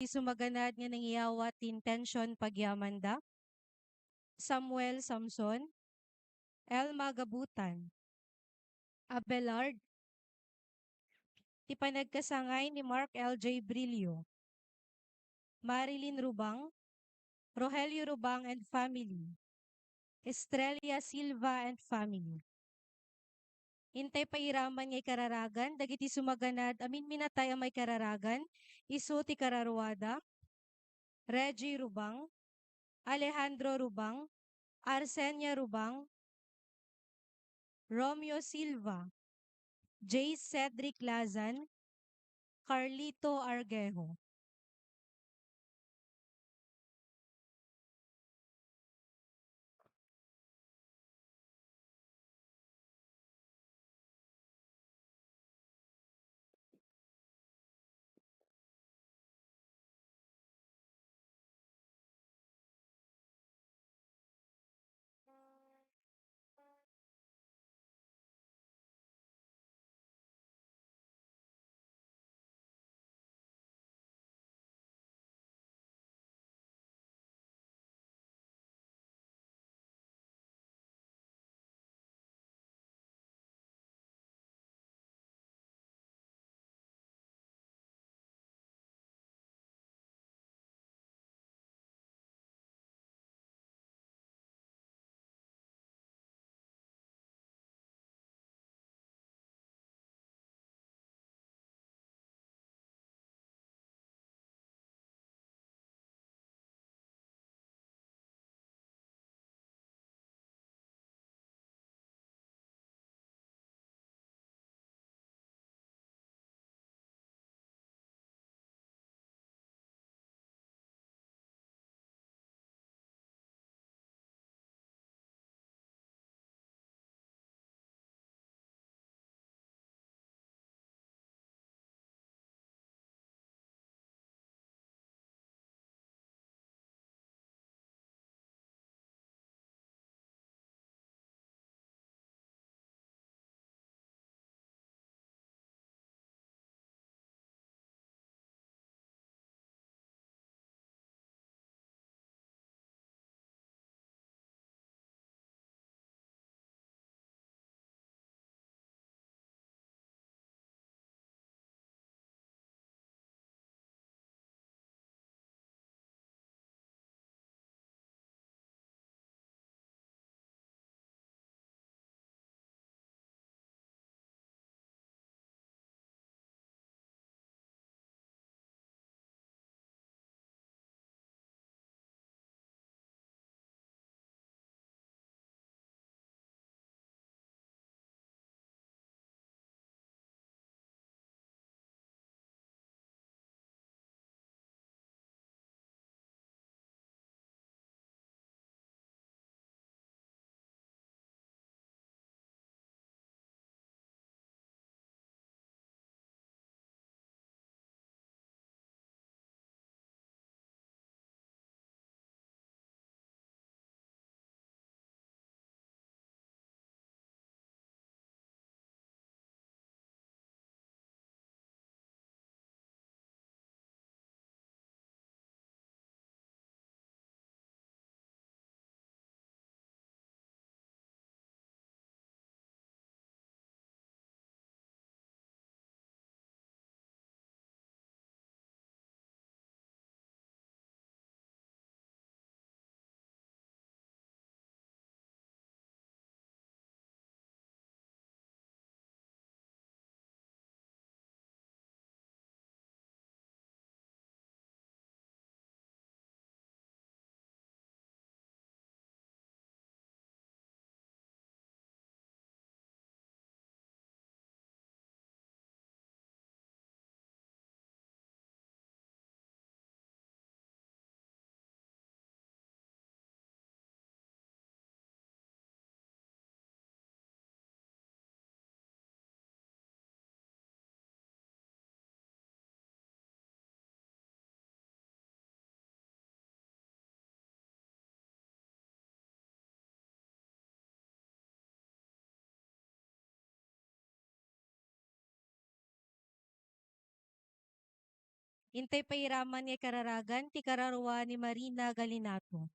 dagiti sumaganad nga nangyawat ti intensyon pagyamanda. Samuel Samson, Elma Gabutan, Abelard, ti panagkasangay ni Mark L.J. Brillo, Marilyn Rubang, Rogelio Rubang and family, Estrella Silva and family. Intay pairaman ngay kararagan, dagiti sumaganad, amin minatay ang may kararagan, isu ti Kararuada, Reggie Rubang, Alejandro Rubang, Arsenia Rubang, Romeo Silva, J. Cedric Lazan, Carlito Argejo. Intay pairaman ni kararagan ti kararwa ni Marina Galinato.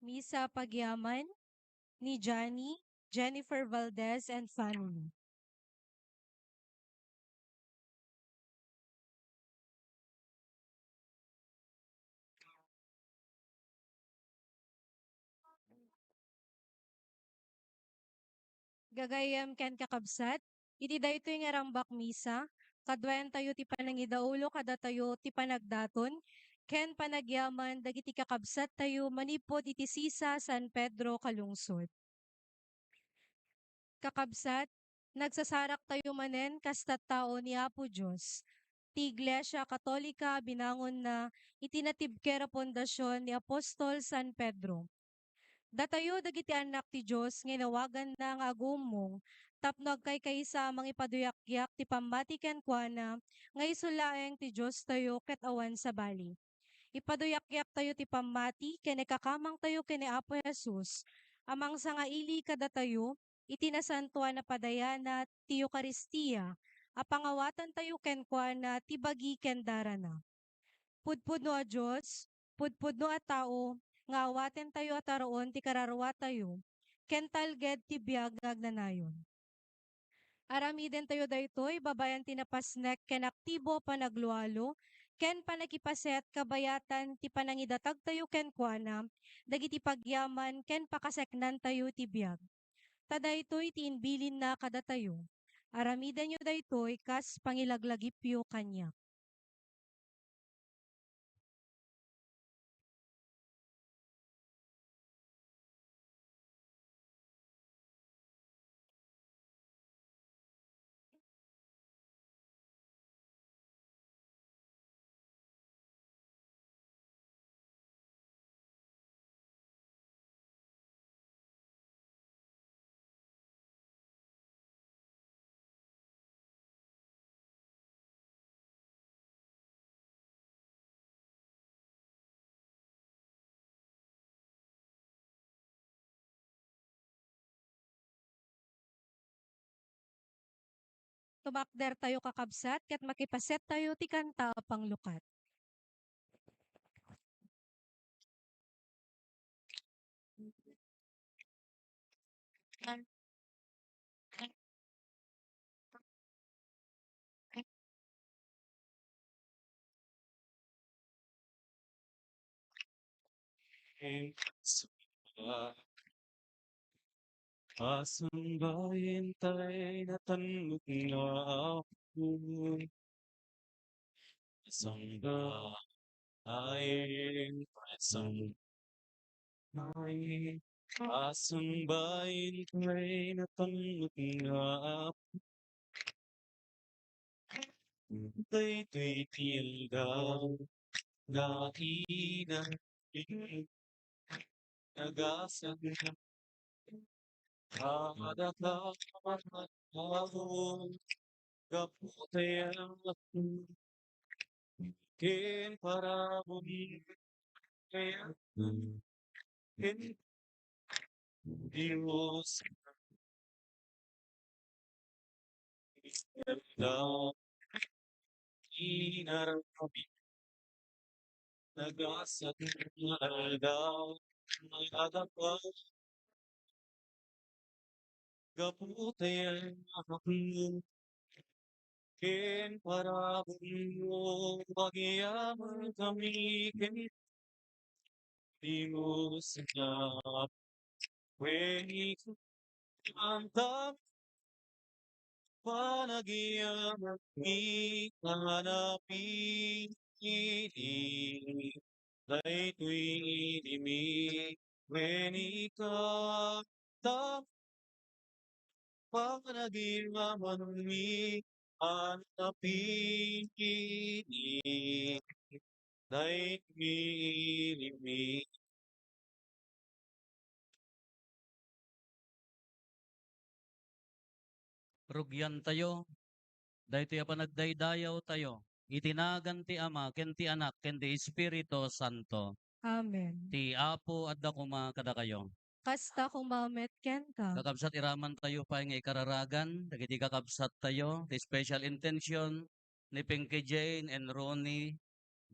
Misa Pagyaman ni Johnny, Jennifer Valdez, and family. Gagayam ken kakabsat, iti daytoy nga rambak misa, kadwayan tayo ti panangidaulo kada tayo ti panagdaton, ken panagyaman dagiti kakabsat tayo manipod iti sisa San Pedro kalungsod. Kakabsat, nagsasarak tayo manen kastat tao ni Apo Diyos. Ti Iglesia Katolika binangon na itinatibkera pondasyon ni Apostol San Pedro. Datayo dagiti anak ti Diyos nga nawagan na nga agumong tapno agkaykaysa mangipaduyakyak ti pambati ken kuana nga isulaeng ti Diyos tayo ket awan sa bali. Ipaduyakyak tayo ti pambati ken ikakamang tayo ken ni Apo Jesus amang sangaili kada tayo itinasantuan na padayana ti Eucharistia apangawatan tayo ken kuana ti bagi ken darana. Pudpudno a Diyos, pudpudno a tao, nga awaten tayo at aroon ti kararwa tayo, ken talged ti biag nga agnanayon. Aramiden tayo daytoy, babayan tinapasnek ken aktibo panaglualo, ken panakipaset kabayatan ti panangidatag tayo ken kuana, dagiti pagyaman ken pakaseknan tayo ti biag. Tadaytoy ti inbilin na kada tayo. Aramiden nyo daytoy kas pangilaglagipyo kanya. Tumakder tayo kakabsat, ket makipaset tayo ti kanta panglukat. Kasambahin tayo natanong na ako. Kasamba ay kasambahin. Kasambahin tayo natanong na ako. Daytoy tiyanggaw na nagasag kada kapamat ako. Kaputayan ako. Ken para bumi kaya hindi mo sinagdang inarapin, nagasat na aldaw, may adapa, gaputayan ako, ken parabong mo, magyaman kami, ken di mo sinap, weni ang panagiyaman mi hanapili, daytoy inimi, weni ka panagiyaman mi hanapili, daytoy inimi. Rugyan tayo, daytoy a panagdaydayaw tayo. Itinagan ti Ama, ken ti Anak, ken ti Espiritu Santo. Amen. Ti Apo adda kuma kada kayo. Kasta kumamet ken ka. Kakabsat iraman tayo pa nga ikararagan, dagiti kakabsat tayo, ti special intention ni Pinky Jane and Ronnie,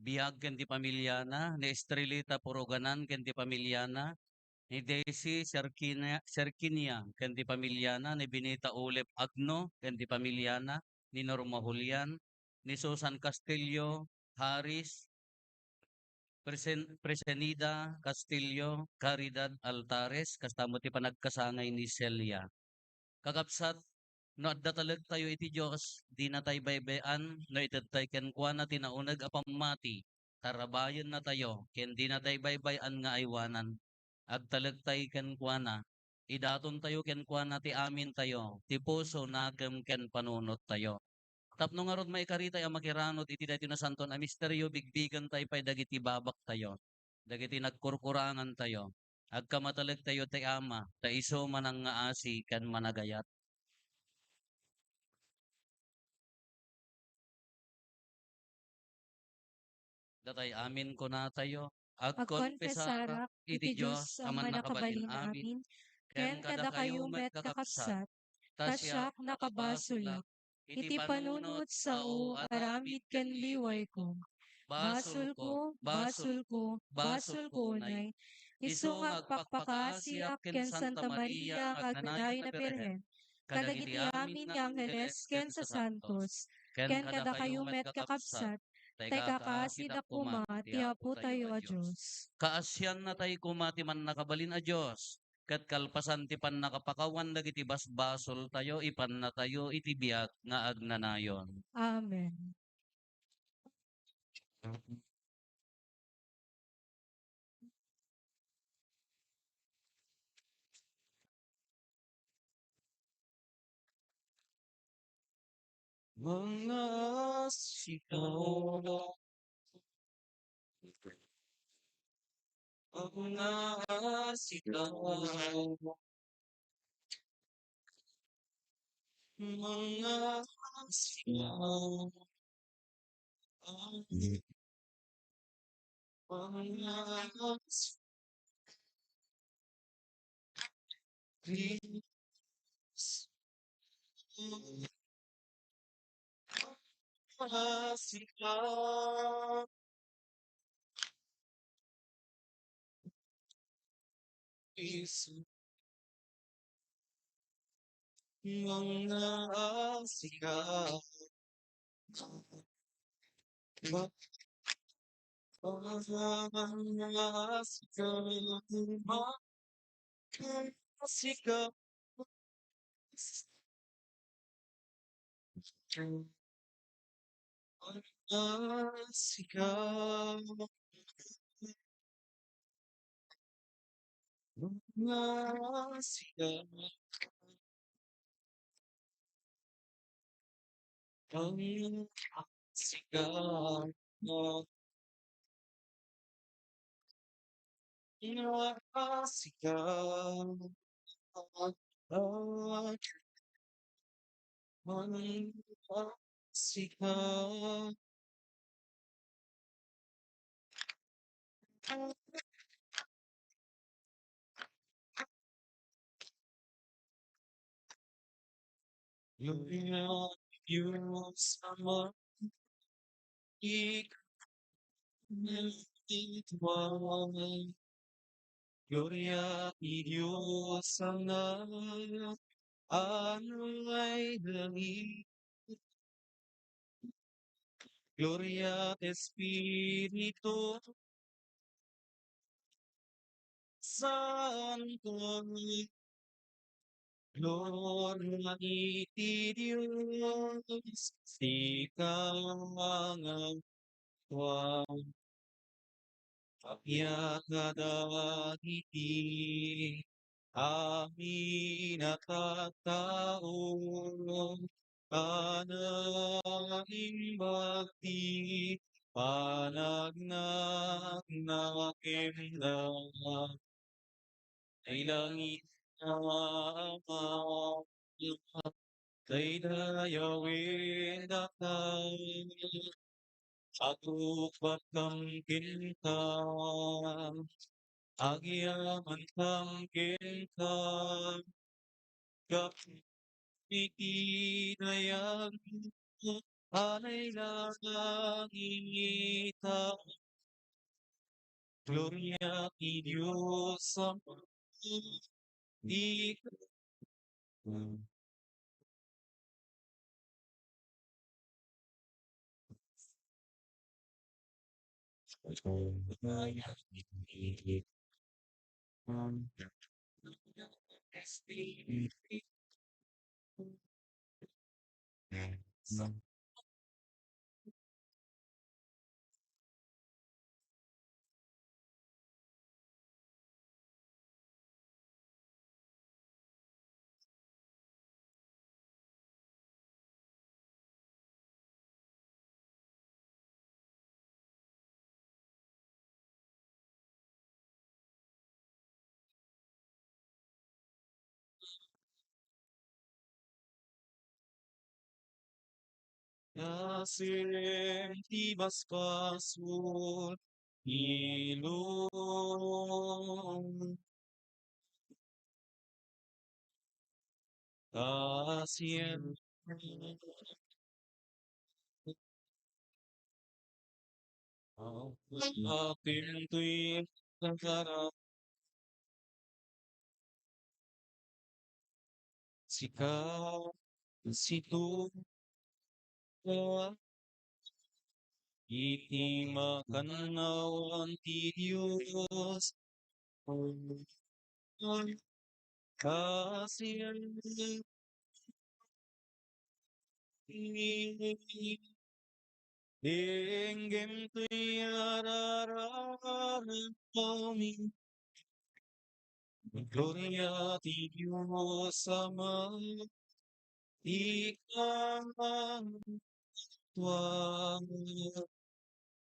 biyag ken ti pamilyana, ni Estrelita Puroganan ken ti pamilyana, ni Daisy Serkinia ken ti pamilyana, ni Benita Ulep Agno ken ti pamilyana, ni Norma Julian, ni Susan Castillo Harris, Presenida Castillo, Caridad Altares, kastamo ti panagkasangay ni Celia. Kakabsat, no adda talag tayo iti Diyos, di na tayo baybayan, no ited tayo kenkwana tinaunag apamati, tarabayan na tayo, ken di na tayo baybayan nga aywanan. Agtalag tayo kenkwana, idaton tayo kenkwana ti amin tayo, ti puso nagem ken panunot tayo. Tapno nga rod maikarita ang makiranot iti dati na santon a misteryo bigbigan tayo pay dagiti babak tayo. Dagiti nagkurkurangan tayo. Agkamatalag tayo ti ama, ta iso manang nga asi kan managayat. Datay amin ko na tayo. Agkonfesara Agkonfesarak iti iti Diyos Diyos ang aman nakabalin manakabalin amin. amin. Ken Ken kada kada kayo kayo met met kakapsat. kakabsat. Tasyak Tasyak nakabasulak. nakabasulak. Iti Iti panunot panunot sao aramid aramid ken ken liway liway ko. ko. Basul Basul ko, ko, basul basul ko, ko, basul basul ko ko unay. unay. Isong Isungag agpakpakaasiak pakpakasiak ken ken Santa Santa Maria Maria agnanayon agnanayon na na Birhen. Birhen. Kadagiti Kadagiti amin amin nga nga Angeles Angeles ken ken sa sa santos. santos. Ken Ken kada kada kayo kayo met met kakapsat. kakabsat. Tay Tay kakaasidak kakasidak kuma, kuma, ti tiyapo apo tayo tayo a a Diyos. Diyos. Kaasyan na tayo kumati man nakabalin a Diyos. Kat kalpasan ti pan nakapakawan dagiti basbasol tayo, ipan na tayo iti biyak nga agnanayon. Amen. Mga sigaw, mga sigaw, mga sigaw, mga sigaw, mga sigaw, isu mga sigaw, mga sigaw, sigaw, sigaw, sigaw, sigaw, sigaw, sigaw, Gloria a Dios, amor, y espiritual. Gloria a Dios, amor, ay langit. Gloria Espíritu Santo. Gloria a ti, Dios, ikaw ang tuwang pagyagadagiti. Amin nakatao, panaging bakti, panagnak na kemdang, ay langit na ama, kay dayawin dakay, agrupat kang kinta, agyaman kang kinta, kapitidayag, alay langita, gloria ti Diyos Ama, di Nasentivas pasul ilum kasien atin tuwing nagharap sikaw situ iti makanawan ti Diyos kasien Denggem tuyarararami, gloria ti Diyos Ama, ikaw tuwang,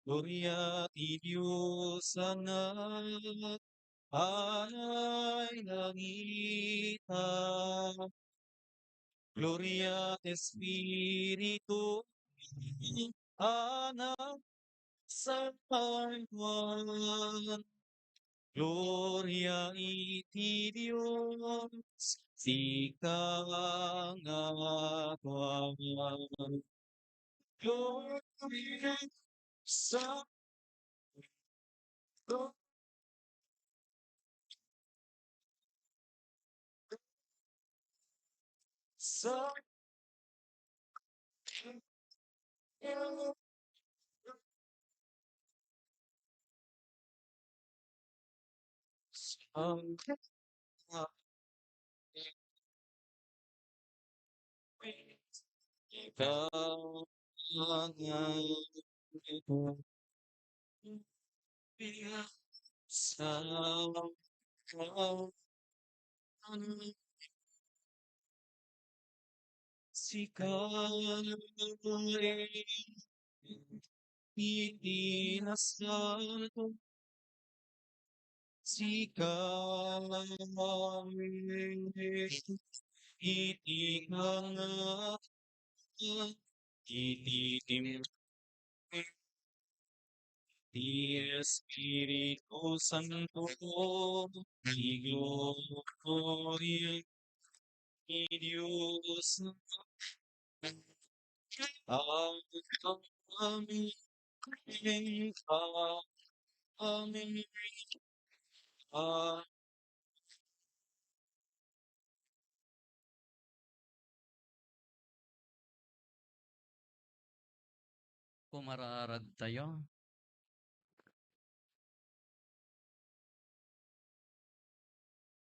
gloria ti Diyos Anak, alay langita, gloria Espiritu, Anak sa Panginoon. Gloria iti Diyos, sikangagawan. Gloria sa sa ang ikaw sa sikaw itinasal sikawin itingangat ititim di Espiritu Santo di gloria di Dios ang aming aming Pumararag tayo.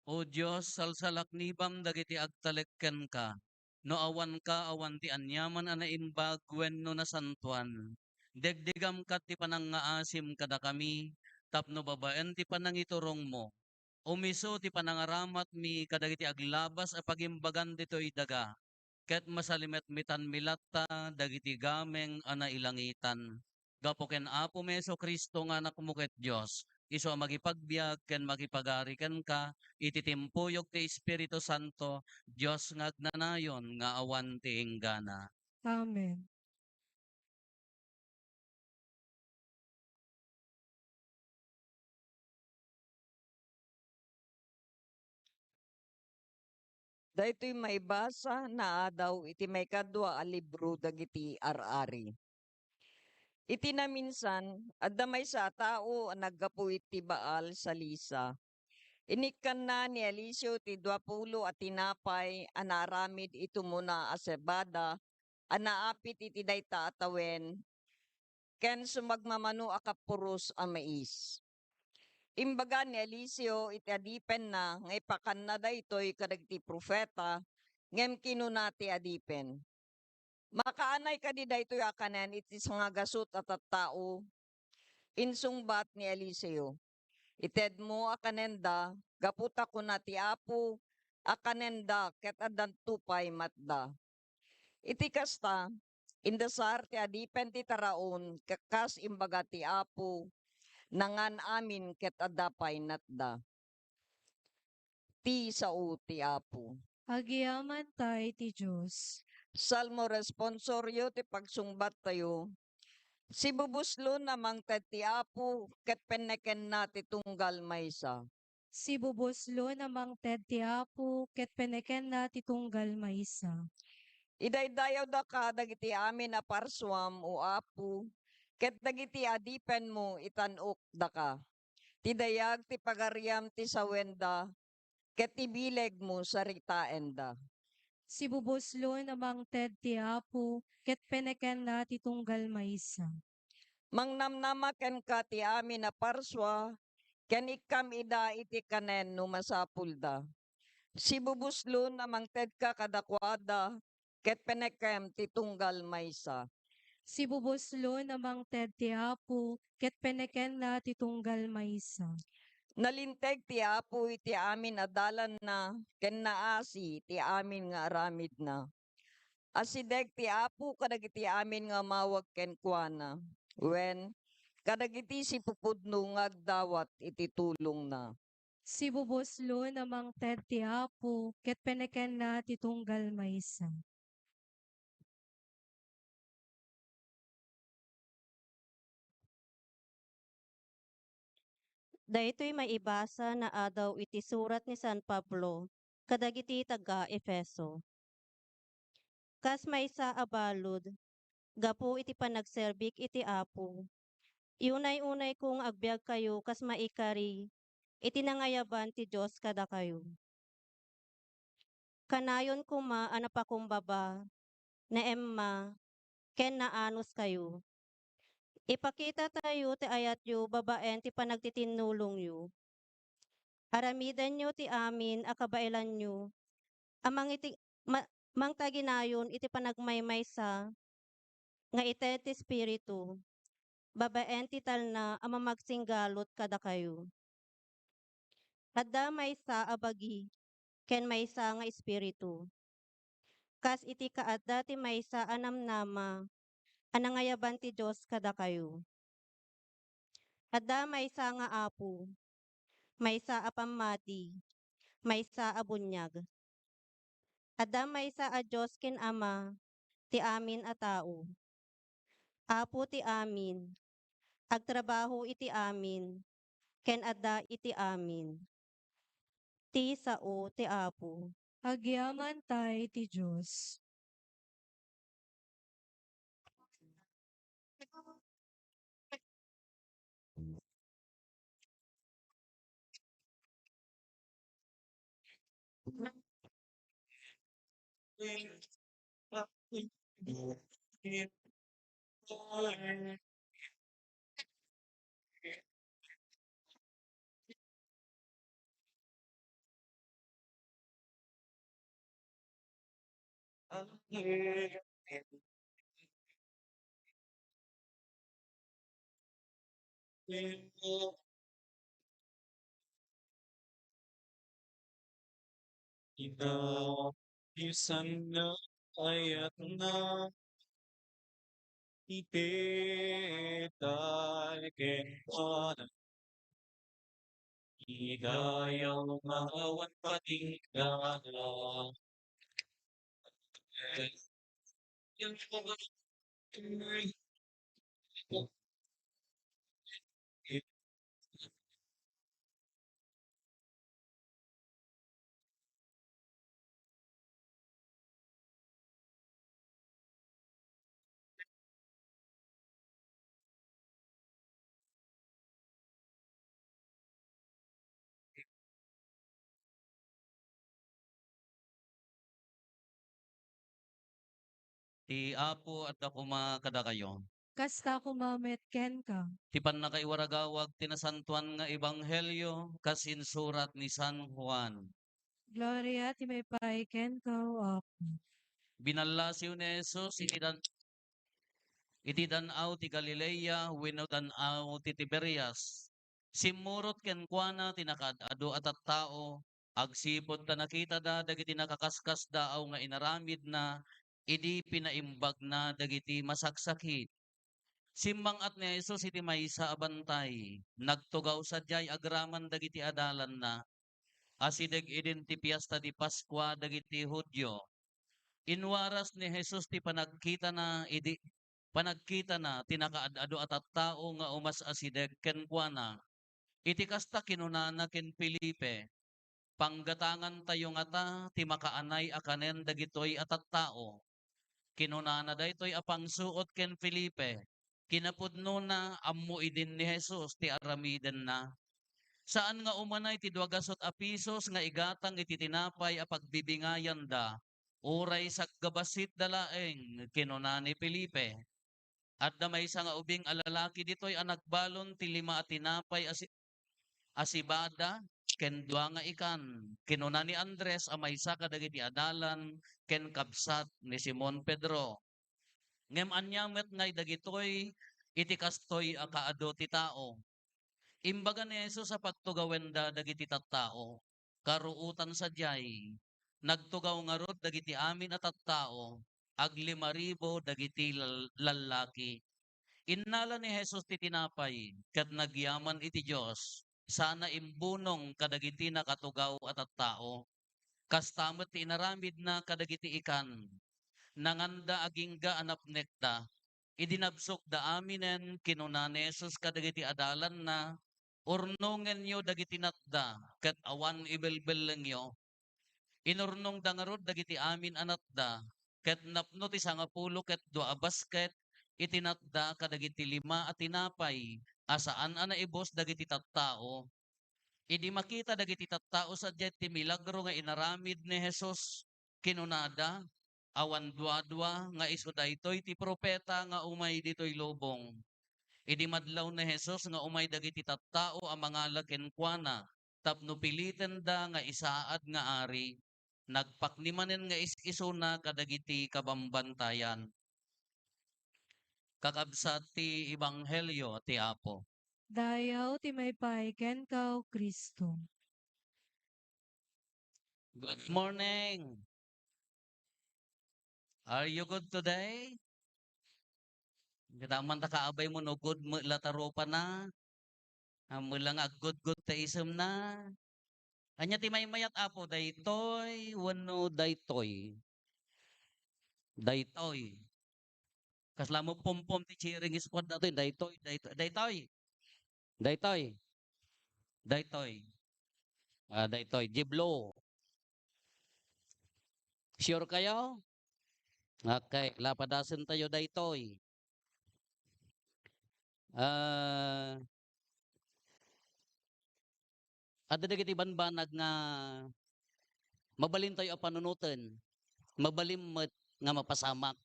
O Diyos, salsalaknibam dagiti agtalekken ka. No awan ka, awan ti anyaman anaimbag wenno nasantuan. Degdegam kat ti panangaasim kada kami, tapno babaen ti panangiturong mo. Umiso ti panangaramat mi kadagiti aglabas a pagimbagan ditoy daga. Ket masalimet mitan milatta dagiti gameng ana ilangitan. Gapo ken Apo Meso Kristo nga nakumuket Dios. Iso a magipagbiag ken magipagari ken ka iti timpuyog ti Espiritu Santo Dios nga agnanayon nga awan ti inggana. Amen. Daytoy maibasa na daw iti may kadwa a libro dagiti ar-ari. Iti naminsan, adda may sa tao ang naggapu iti Baal sa Lisa. Inikkan na ni Eliseo ti 20 at tinapay anaramid ito muna a sebada anaapit iti dayta atawen ken sumagmamano a kapuros a mais. Imbaga ni Eliseo iti adipen na nga ipakan na daytoy kadagiti profeta ngem kinuna ti adipen. Makaanay kadi daytoy akanen iti nga gasut at tao insungbat ni Eliseo. Ited mo akanenda gaputa ko na ti apo akanenda ket adan tupay matda. Iti kasta indasar ti adipen ti taraon kakas imbaga ti apo nangan amin ket adapay natda. Ti sao ti apo. Agiaman tay ti Diyos. Salmo responsoryo ti pagsungbat tayo. Si bubuslo namang ti apo ket peneken na ti tunggal maysa. Si bubuslo namang ted ti Apo, ket peneken na ti tunggal maysa. Idaydayaw da ka dagiti amin a parswam o apo ket dagiti adipen mo itanok da ka. Tidayag ti pagariam ti sawenda ket ibileg mo saritaen da. Si bubuslo namang ted ti Apo, ket peneken na ti tunggal maysa. Mangnamnama ken ka ti amin a parswa ken ikam ida iti kanen no masapul da. Si bubuslo namang ted ka kadakwada ket penekem ti tunggal maysa. Si bubuslo namang ted ti Apo, ket peneken na ti tunggal maysa. Nalinteg ti apo iti amin adalan na ken naasi ti amin nga aramid na. Asideg ti apo kadagiti amin nga mawag ken kuana. Wen kadagiti si pupudno nga agdawat iti tulong na. Si bubuslo namang ted ti Apo, ket peneken na ti tunggal maysa. Daytoy maibasa na adaw iti surat ni San Pablo kadagiti taga-Efeso. Kas maysa a balud, gapu iti panagserbik iti Apo. Iunay-unay kong agbyag kayo kas maikari, iti nangayaban ti Diyos kada kayo. Kanayon kuma anapakumbaba, na emma, ken naanos kayo. Ipakita tayo ti ayat yu babaen ti panagtitinulong yu. Aramidan nyo ti amin akabailan nyo, amang iti mangtaginayon iti panagmaymaysa, nga ite ti espiritu, babaen ti talna amamagsinggalot kada kayo. Adda maysa abagi, ken maysa nga espiritu. Kas iti kaadda ti maysa anamnama, anangayaban ti Diyos kada kayo. Adda maysa nga apo, maysa a pammati, maysa a bunyag. Adda maysa a Diyos ken Ama, ti amin a tao. Apo ti amin, agtrabaho iti amin, ken adda iti amin. Ti sao ti Apo. Agyaman tay ti Diyos. Inabisan na ayat na ipetay kenwana igayaw mawan patingkana yung Ti Apo at ako kada kayo. Kasta kumamet ken ka. Ti panakaiwaragawag tinasantuan nga ebanghelyo kasinsurat ni San Juan. Gloria ti may pay ken ka o Apo. Binalasiw ni Jesus iti danaw ti Galilea wenno danaw ti Tiberias. Simurot ken kuana tinakadado at tao agsipod ta nakita da dagiti nakakaskas daaw nga inaramid na idi pinaimbag na dagiti masaksakit. Simbang at ni Jesus iti maysa abantay nagtugaw sadyay agraman dagiti adalan na asideg idin ti piyesta di Paskwa dagiti Hudyo. Inwaras ni Jesus ti panagkita na tinakaadado at tao nga umas asideg ken kuana. Iti kasta kinunana ken Felipe, panggatangan tayo nga ta ti makaanay akanen dagitoy at tao. Kinunana daytoy apangsuot ken Felipe, kinapudno na ammo idin ni Jesus ti aramiden na. Saan nga umanay ti 200 pisos nga igatang iti tinapay a pagbibingayan da, uray saggabasit dalaeng kinuna ni Felipe. At damay sa nga ubing alalaki ditoy ang nagbalon ti 5 a tinapay asibada ken 2 nga ikan. Kinuna ni Andres a maysa kadagiti adalan ken kabsat ni Simon Pedro. Ngem anyamet ngay dagitoy iti kastoy a kaado ti tao. Imbaga ni Jesus sa pagtugawenda dagiti tattao, karuutan sadyay, nagtugaw nga rod dagiti amin at tattao, ag 5,000 dagiti lalaki. Innala ni Jesus ti tinapay, kat nagyaman iti Diyos, sana imbunong kadagiti nakatugaw at tattao. Kastamot ti inaramid na kadagiti ikan, nanganda agingga anapnekta, idinabsok da aminen kinuna ni Jesus kadagiti adalan na urnungen nyo dagiti natda, kat awan ibelbel nyo. Inurnong dangarod dagiti amin anatda, kat napno ti 10 ket 2 basket, itinatda kadagiti 5 at tinapay, asaan ibos dagiti tattao. Idi makita dagiti tattao sadya ti milagro nga inaramid ni Jesus, kinunada, awan dua-dua nga iso daytoy ti propeta nga umay ditoy lobong. Idi madlaw na Jesus nga umay dagiti tattao ang mga lakenkuana tapno piliten da nga isaad nga ari nagpaknimanen nga is-iso na kadagiti kabambantayan. Kakabsat ti ebanghelyo ti Apo. Dayaw ti may pay ken ka o Kristo. Good morning. Are you good today? Kitaman ta kaabay mo no good mo lataro pa na. Mula nga good ta isem na. Anya ti mayat Apo daytoy wenno daytoy. Daytoy. Kasla mo pumpom ti cheering squad natin daytoy. Daytoy. Daytoy. Jiblo. Sure kayo? Okay, lapadasan tayo daytoy. Ada dagiti banbanag nga Mabalin tayo a panunutan. Mabalimmet nga mapasamak.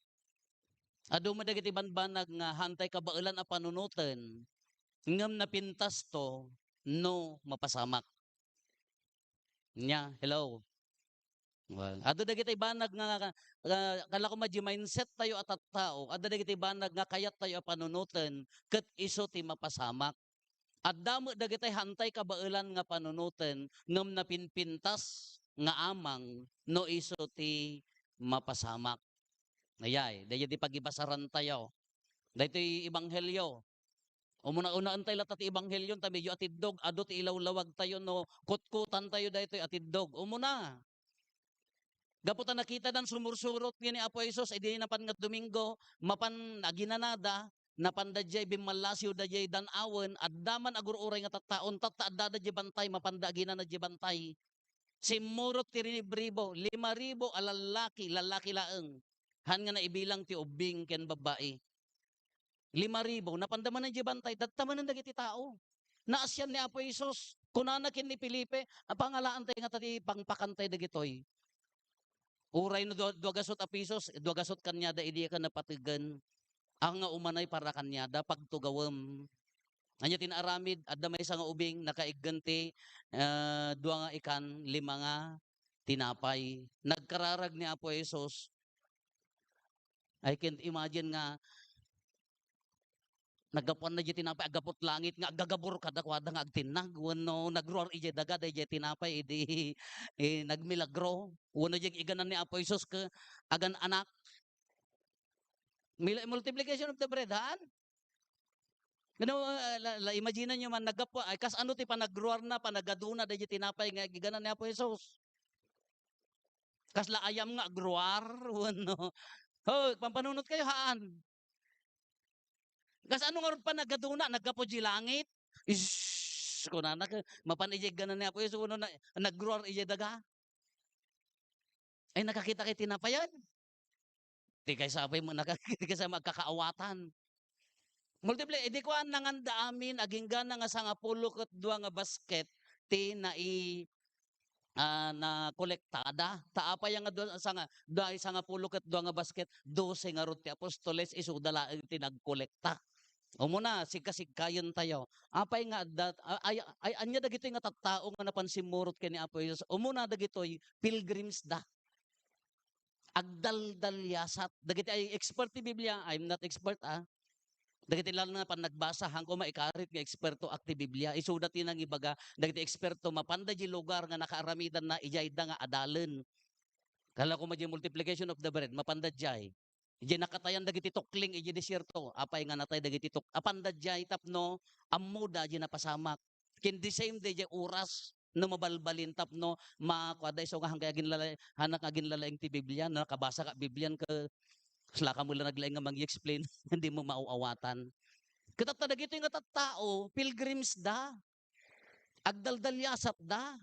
Adu mo dagiti banbanag nga hantay kabailan a panunutan. Ngam napintas to no mapasamak. Nya, hello. Well, adu dagiti banag nga kala ko madji mindset tayo at tao. Adu dagiti banag nga kayat tayo a panunutan ket iso ti mapasamak. At damo dagiti hantay kabailan nga panunutan ngam napinpintas nga amang no iso ti mapasamak. Ayay, dayo di pagibasaran tayo. Daytoy ebanghelyo. Umuna-unaan tayo latat ti ebanghelyo ta medyo atidog adu ti ilawlawag tayo no kutkutan tayo daytoy atidog. Umuna. Gaputan nakita dan sumursurot ni Apo Jesus idi napan nga Domingo mapan aginanada napan dayjay bimalasyo dayjay dan awen addaman agururay nga tattaon tatta adda dayjay bantay mapanda agina na bantay. Simurot ti ribribo 5,000 alalaki lalaki laeng. Han nga naibilang ti ubing ken babae. 5,000 napandaman ng bantay dadtaman ng dagiti tao. Naasyan ni Apo Jesus kunana ken ni Felipe ang pangalaan tay nga tati pangpakantay dagitoy. Uray no 2 a pesos 2 kanyada idi ka napatigan. Ang nga umanay para kanyada pagtugawem. Anya tinaaramid adda may nga ubing nakaigganti 2 nga ikan 5 nga tinapay. Nagkararag ni Apo Jesus. I can't imagine nga nagapuan na di tinapay agapot langit nga agagabor kada kwada nga agtinag wenno nagruar ije daga dayjay tinapay idi nagmilagro wenno jeg iganan ni Apo Jesus ke agan anak multiplication of the bread han la imagine nyo man nagapwa ay kas ano ti panagruar na panagaduna dayjay tinapay nga giganan ni Apo Jesus kas la ayam nga agruar wenno ho pampanunot kayo haan. Kas ano nga ron pa nagaduna, nagkapo di langit. Ish, kunana ka, mapanijig ganan niya po yung suno na nag-roar iya daga. Ay nakakita kay tinapayan. Di kay sabay mo, nakakita kay sa magkakaawatan. Multiple, edi ko ang nanganda amin, aging gana nga sa nga pulo kat 2 nga basket, ti na kolektada. Taapa yang nga sa nga pulo kat 2 nga basket, 12 nga ruti apostoles, isudala ti nagkolekta. Umuna, sigka-sigkayon tayo. Apay nga, ay anya dagitoy nga tattao nga napansimurot kay ni Apo Jesus. Umuna dagitoy, pilgrims da. Agdaldalyasat. Dagiti ay expert ti Biblia. I'm not expert Dagiti lalo na pan nagbasa, hangko maikarit nga eksperto akti Biblia. Isudat yun ang ibaga. Dagiti eksperto, mapanda di lugar nga nakaaramidan na ijayda nga adalen. Kala ko madya multiplication of the bread, mapanda jay. Ije nakatayan dagiti tukling ije desierto. Apay nga natay dagiti apanda jay tapno amuda ije napasamak. Kin the same day ije oras no mabalbalin tapno makwada iso nga hanggang agin lalay hanak agin lalaing ti Biblia nakabasa ka Biblian ka slaka mo lang naglaing nga mangi-explain hindi mo mauawatan. Katatta dagiti nga tattao pilgrims da. Agdaldalyasat da.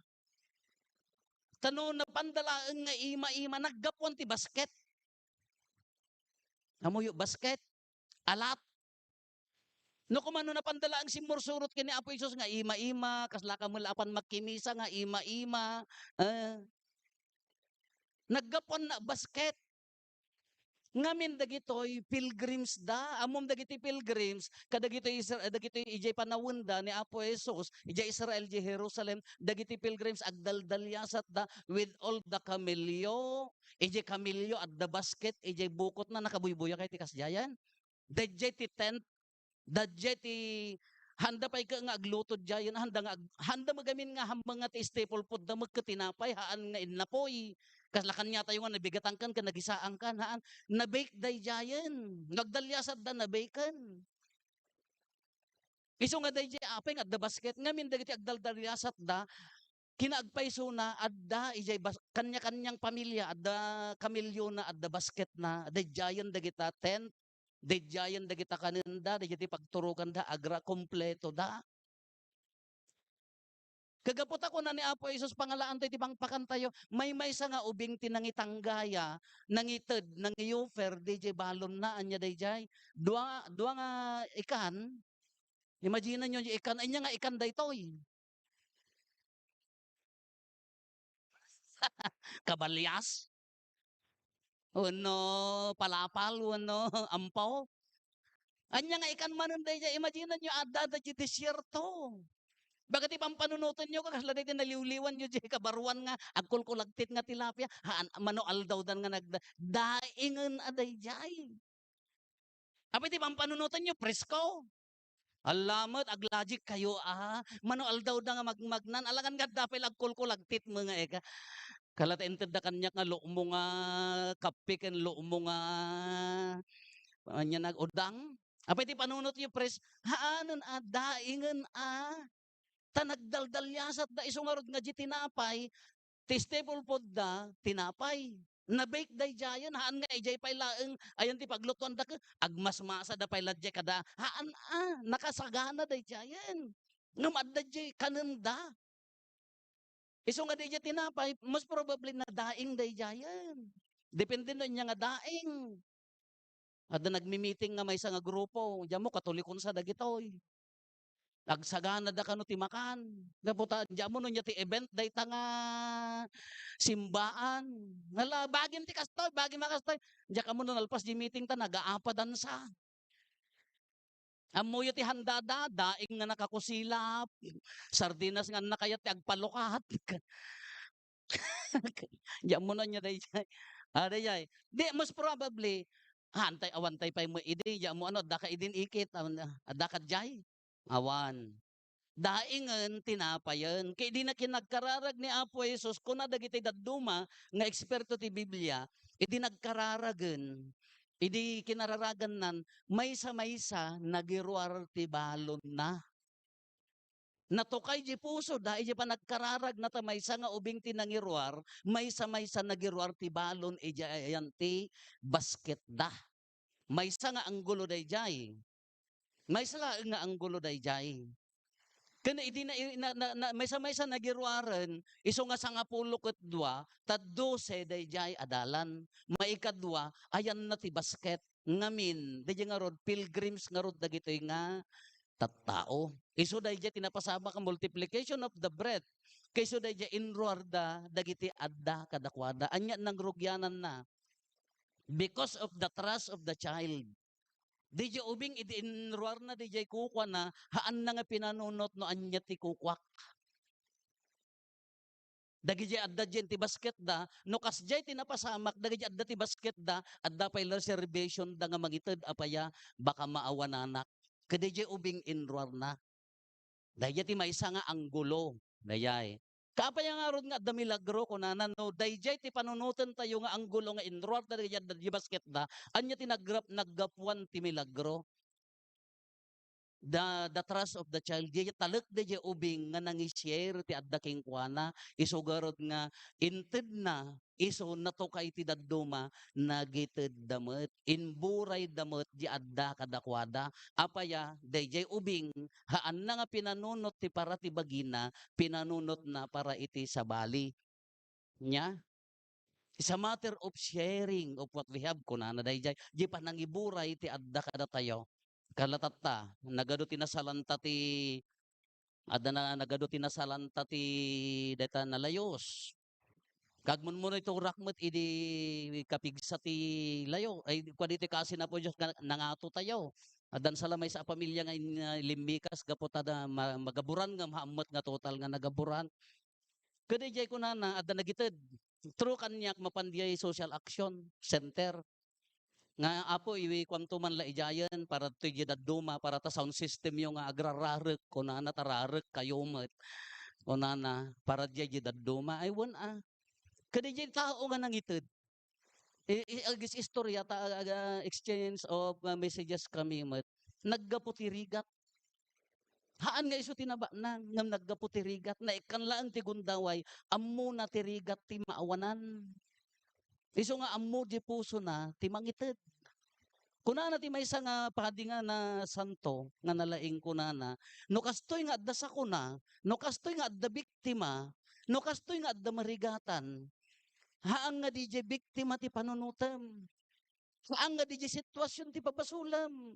Tano napandalaeng nga ima-ima naggapuan ti basket. Amuyo basket, alat. No kumano napandala ang simursurot kini Apo Jesus nga ima-ima, kasla ka apan magkimisa nga ima-ima. Naggapuan na basket. Ngamin dagitoy pilgrims da, amom dagiti pilgrims, kadagitoy dagitoy ijay panawunda ni Apo Jesus, ijay Israel di Jerusalem, dagiti pilgrims agdaldalyasat da with all the camelyo, ijay camelyo at the basket, ijay bukot na nakabuybuya kay ti kasjayan. Dadjay ti tent, dadjay ti handa pay ka nga aglutod jayan, handa magamin nga hambang nga ti staple food da magkatinapay haan nga inapoy. Kaslakan niya tayo nga nabigatan kan ka nagisaan kan haan na-bake day jayan. Nagdalyasad da na-baken. Iso nga day jay apay nga the basket ngamin dagiti agdaldalyasat da kinaagpayso na adda ijay kanya-kanyang pamilya adda kamilyo na adda basket na adda jayan dagita tent de jayan dagita kanenda dagiti pagturukan da agra kompleto da. Kagapot ako na ni Apo Jesus pangalaan tayo ti pangpakantayo may sa nga ubing tinangitanggaya nangited nangiyofer DJ balon na anya dayjay dua nga ikan. Imagine nyo yung ikan anya nga ikan daytoy. Kabalyas, wenno palapal, wenno ampaw. Anya nga ikan manon dayjay imagine nyo adda da di desierto. Bagati pampanunutan nyo kasla dayjay naliwliwan nyo di kabaruan nga agkulkulagtit nga tilapia haan mano aldaw dan nga nagda daingan aday jay. Apay ti pampanunutan nyo presko. Alamat aglajik kayo mano aldaw da nga magmagnan alangan nga dapay agkulkulagtit mga eka. Kalat ented da kanya nga lumo nga kape ken lumo nga anya nag-udang. Apay ti panunot yu pres, haanon daingan tanagdaldalyasat da isungarod nga di tinapay, ti staple food da, tinapay. Na-bake day jayan, haan nga ijay pay laeng, ayan ti paglutuan da ka, agmasmasa da pay ladjay kada, haan nakasagana day jayan. Ngam adda jay kanenda. Iso nga day jay tinapay, most probably na daing day jayan. Depende na niya nga daing. Ada nagmi-meeting nga may nga grupo, diyan mo katolikon sa dagitoy. Agsagana da kano ti makan. Gaputa diyan mo no nya ti event day nga simbaan. Hala bagin ti kastoy, bagin makastoy. Diyan ka mo no nalpas di meeting ta nagaapadan sa. Amuyo ti handada, daing nga nakakusilap. Sardinas nga nakayat ti agpalukat. Diyan mo no nya day. Day. Di most probably hantay awantay pay mo idi ya mo ano daka idin ikit daka jay awan daingan tinapayan kay di na kinagkararag ni Apo Jesus kuna dagiti dadduma nga eksperto ti Biblia idi nagkararagen idi kinararagan nan maysa nagiruar ti balon na natukay di puso dahil di pa nagkararag na ta maysa nga ubing tinangiruar maysa nagiruar ti balon ayan ti basket da. Maysa nga anggulo dayjay. Maysa nga anggulo dayjay. Kana idi maysa nagiruaran iso nga 12 tad 12 dayjay adalan. Maikadwa ayan na ti basket ngamin dayjay nga rod pilgrims nga rod dagitoy nga tattao. Iso dayjay tinapasama ka multiplication of the bread. Kayso dayjay inruarda dagiti adda kadakwada. Anya nang rugyanan na. Because of the trust of the child. DJ ubing idinruar na DJ kukwa na haan na nga pinanunot no anya ti kukwak. Dagi jay adda jen ti basket da no kasjay tinapasamak dagi jay adda ti basket da adda pay reservation da nga mangited apaya baka maawananak. Kadi jay ubing inruar na. Dayjay ti maysa nga anggulo. Dayay. Kapay nga ron nga da milagro ko na no dayjay ti panunutan tayo nga anggulo nga inruar da di basket da anya ti naggapuan ti milagro. The trust of the child di talek di ubing nga nangi-share ti adda king kuana isugarod nga inted na iso natukay ti dadduma nagited damet inburay damet di adda kadakwada apaya dayjay ubing haan na nga pinanunot ti para ti bagina pinanunot na para iti sabali nya. It's a matter of sharing of what we have kunana dayjay di pa nangiburay ti adda kada tayo kalatata nagado tinasalanta ti ada na nagado tinasalanta ti deta nalayos kagmun mo ito rakmet idi kapigsa ti layo ay kwa dito kasi na po Diyos nangato tayo adan salamay sa pamilya nga limbikas gapotada magaburan nga maamot nga total nga nagaburan kada jay kunana ada nagited true kanyak mapandiay social action center nga apo iwi kwamto man la ijayan para to duma para ta sound system yung nga agrararek kunana tararek kayo met kunana para di duma ay won kadi di tao nga nangited agis istorya ta exchange of messages kami met naggaputi rigat haan nga iso tinaba na ngam naggaputi rigat na ikanlaan ti gundaway ammo na ti rigat ti maawanan iso nga ammo di puso na ti mangited. Kunana ti maysa nga padi nga na santo nga nalaing kunana no kastoy nga adda sa kuna no kastoy nga adda biktima no kastoy nga adda marigatan haang nga DJ biktima ti panunutem haang nga DJ sitwasyon ti pabasulam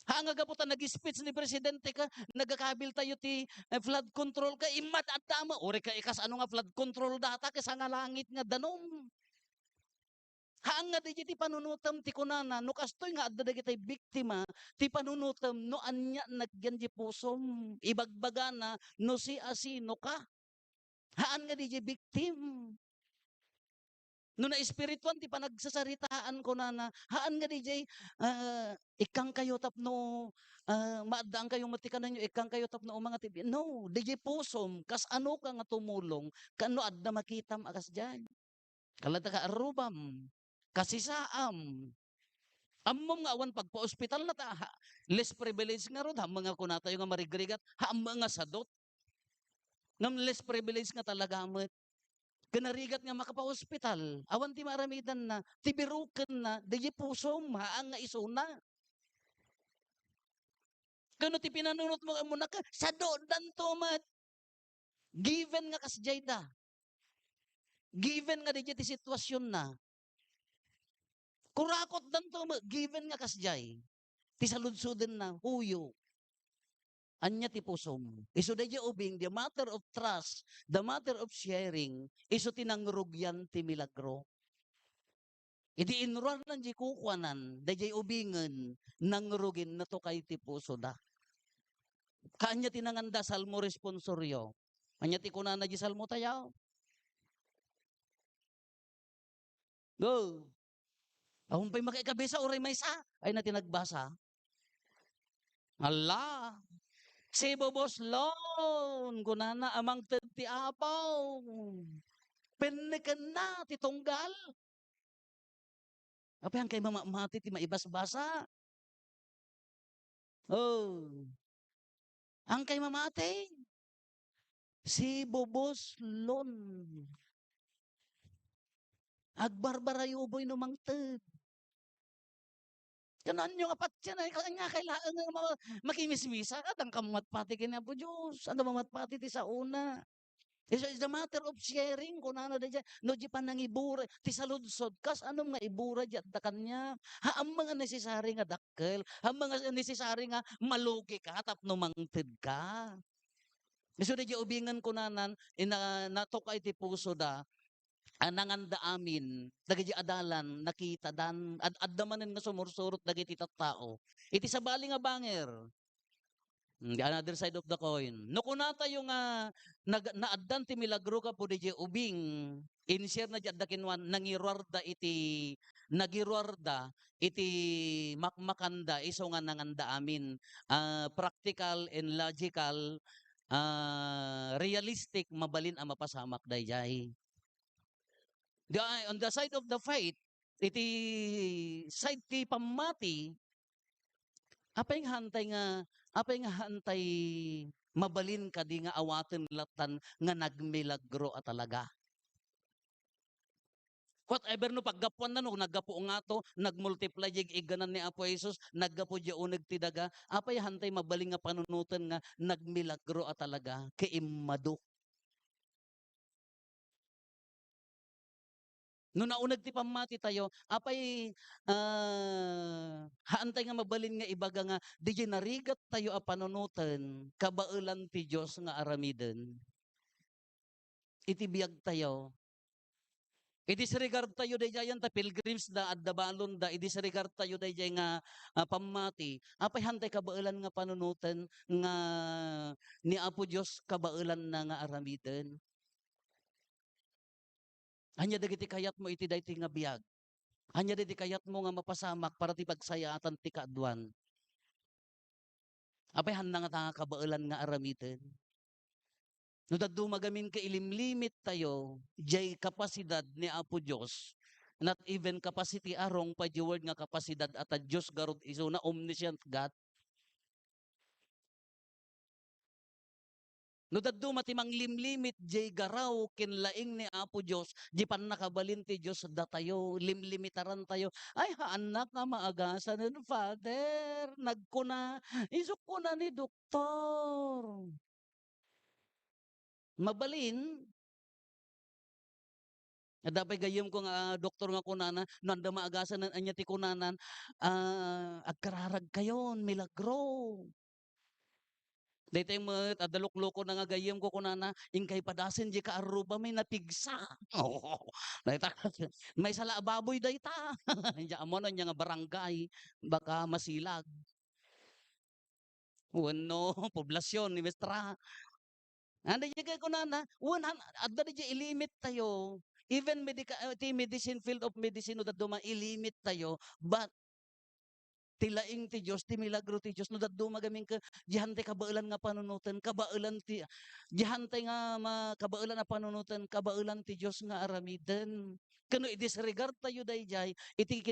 Hanga gaputa nag-speech ni presidente ka, nagakabil tayo ti flood control ka, imad at tama. Uri ka ikas ano nga flood control data, kasa nga langit nga danom. Hanga di ti panunutam ti kunana, no kastoy nga adda dagiti biktima, ti panunutam no anya nagyan di pusom, ibagbaga na no si asino ka. Haan nga di victim. No na espirituan ti panagsasaritaan ko na haan nga DJ ikang kayo tapno maadaan kayo matikanan nyo ikang kayo tapno mga tibi. No, DJ pusom kas ano ka nga tumulong kano adda makitam akas diyan. Kalata ka arubam kasisaam. Ammom nga awan pagpa-ospital na ta less privilege nga rod ha mga kunatayo nga marigrigat ha mga sadot. Ngam less privilege nga talaga met. Kanarigat nga makapa-hospital, awan ti maramidan na, tibiruken na, di pusom, haang nga isuna. Kano ti pinanunot mo na ka, sa dan tomat. Given nga kasjay da. Given nga di ti sitwasyon na. Kurakot dan tomat, given nga kasjay. Ti saludsuden na, huyo. Anya ti pusom. Iso da ubing, the matter of trust, the matter of sharing, iso tinangrugyan ti milagro. Idi inruar lang di kukwanan, da ubingen, nangrugin na to kay ti puso da. Kanya tinanganda salmo responsoryo. Anya ti kunana di salmo tayaw. Go. Ahon pa'y makikabisa oray may sa. Ay na tinagbasa. Allah. Si Bobos Lon, kunana amang ti apaw. Penikan na, ti tunggal. Apa yang kay mamamati ti maibas-basa? Oh. Ang kay mamati. Si Bobos Lon. Agbarbarayo boy no mangted. Kanan yung apat yan ay kanya kailangan nga makimismisa ka ang kamatpati kina po Diyos. Ang kamatpati ti sa una. It's the matter of sharing kung ano na dyan. No di pa nangibura. Ti saludsod kas anong nga ibura dyan da kanya. Ha ang mga necessary nga dakkel. Ang mga necessary nga malugi ka tapno mangted ka. So di ubingan ko nanan natukay ti puso da nanganda amin, dagiti adalan, nakita dan, adamanen nga sumursurot dagiti tattao. Iti sabali nga banger. The another side of the coin. No kunata yung naaddan ti milagro ka po di ubing, in-share na dyan dakinwan, nangirwarda iti makmakanda, iso nga nanganda amin. Practical and logical, realistic, mabalin ang mapasamak dayjay. On the side of the faith, iti side ti pamati, apay nga hantay mabalin ka di nga awaten latan nga nagmilagro at talaga. Whatever no paggapuan na no, naggapo nga to, nagmultiply jig iganan ni Apo Jesus, naggapo di uneg ti daga, apay hantay mabaling nga panunutan nga nagmilagro at talaga, kaimado. No naunag ti pamati tayo, apay haantay nga mabalin nga ibaga nga di narigat tayo a panunutan kabailan ti Dios nga aramiden. Iti biag tayo. I-disregard tayo dayjayan ta pilgrims da adda balon da i-disregard tayo dayjay nga pamati. Apay hantay kabailan nga panunutan nga ni Apo Dios kabailan na nga aramiden. Anya dagiti kayat mo iti dayti nga biag. Anya dagiti kayat mo nga mapasamak para ti pagsayatan ti kaadwan. Apay handa nga tanga kabailan nga aramiden. No daddo magamin ka ilimlimit tayo, jay kapasidad ni Apo Dios. Not even capacity arong pa di word nga kapasidad at a Dios garod iso na omniscient God. No daddo matimang limlimit jay garaw kinlaing ni Apo Dios di pan nakabalin ti Dios datayo limlimitaran tayo ay anak nga maagasan ni Father nagkuna isok ko na ni doktor mabalin Dapat gayem ko nga doktor nga kunana no anda maagasan nan anya ti kunanan agkararag kayon milagro. Daytoy met adalok-loko na nga gayem ko kunana ingkay padasen di ka aruba may napigsa. Oo. Dayta may sala baboy dayta. Diya mo na nga barangay baka masilag. Wenno poblasyon ni Mestra. Anda di kay kunana, adda di ilimit tayo. Even ti medicine field of medicine no daduma ilimit tayo, but tilaing ti Dios ti milagro ti Dios no daduma gamin ka jihante kabailan nga panunutan kabailan ti jihante nga kabailan na panunutan kabailan ti Dios nga aramiden. Kano i-disregard tayo dayjay iti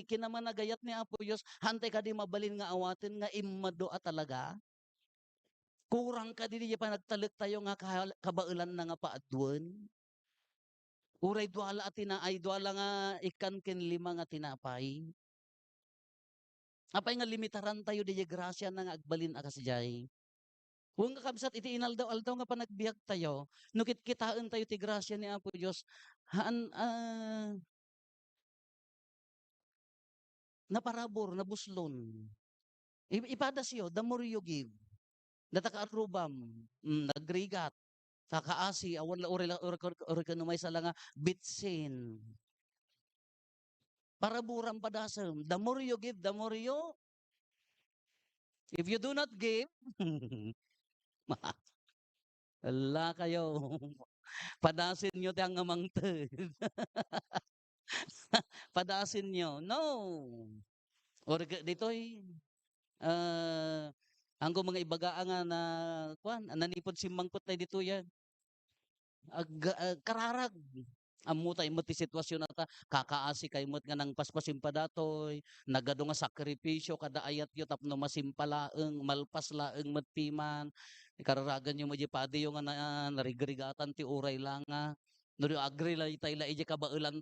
kinamanagayat ni Apo Dios hante ka di mabalin nga awaten nga immado talaga. Kurang ka dili pa nagtalik tayo nga kabailan na nga paadwan. Uray duala at ay duala nga ikan ken lima nga tinapay. Apay nga limitaran tayo di grasya na nga agbalin akasjay. Kung nga kabsat iti inaldaw-aldaw nga panagbiag tayo, nukit kitaan tayo ti grasya ni Apo Dios, naparabor, nabuslon. Ipadasyo, the more you give. Natakaarubam, nagrigat, kakaasi, awan la ore kanumay sa nga bitsin. Paraburam padasam. The more you give, the more you. If you do not give, ala kayo. Padasin nyo tiyang ngamangtid. Padasin nyo. No. Or dito'y anggo mga ibaga nga na nanipod simmangpot na dito yan. Kararag. Ammo tayo mo ti sitwasyon na ta, kakaasi kay mo't nga nang paspasim pa datoy, nagado nga sakripisyo kada ayat yo tapno masimpalaeng, malpaslaeng matpiman, kararagan nyo mo di padi yung nga narigrigatan ti uray lang nga. No agri la itay la ije kabailan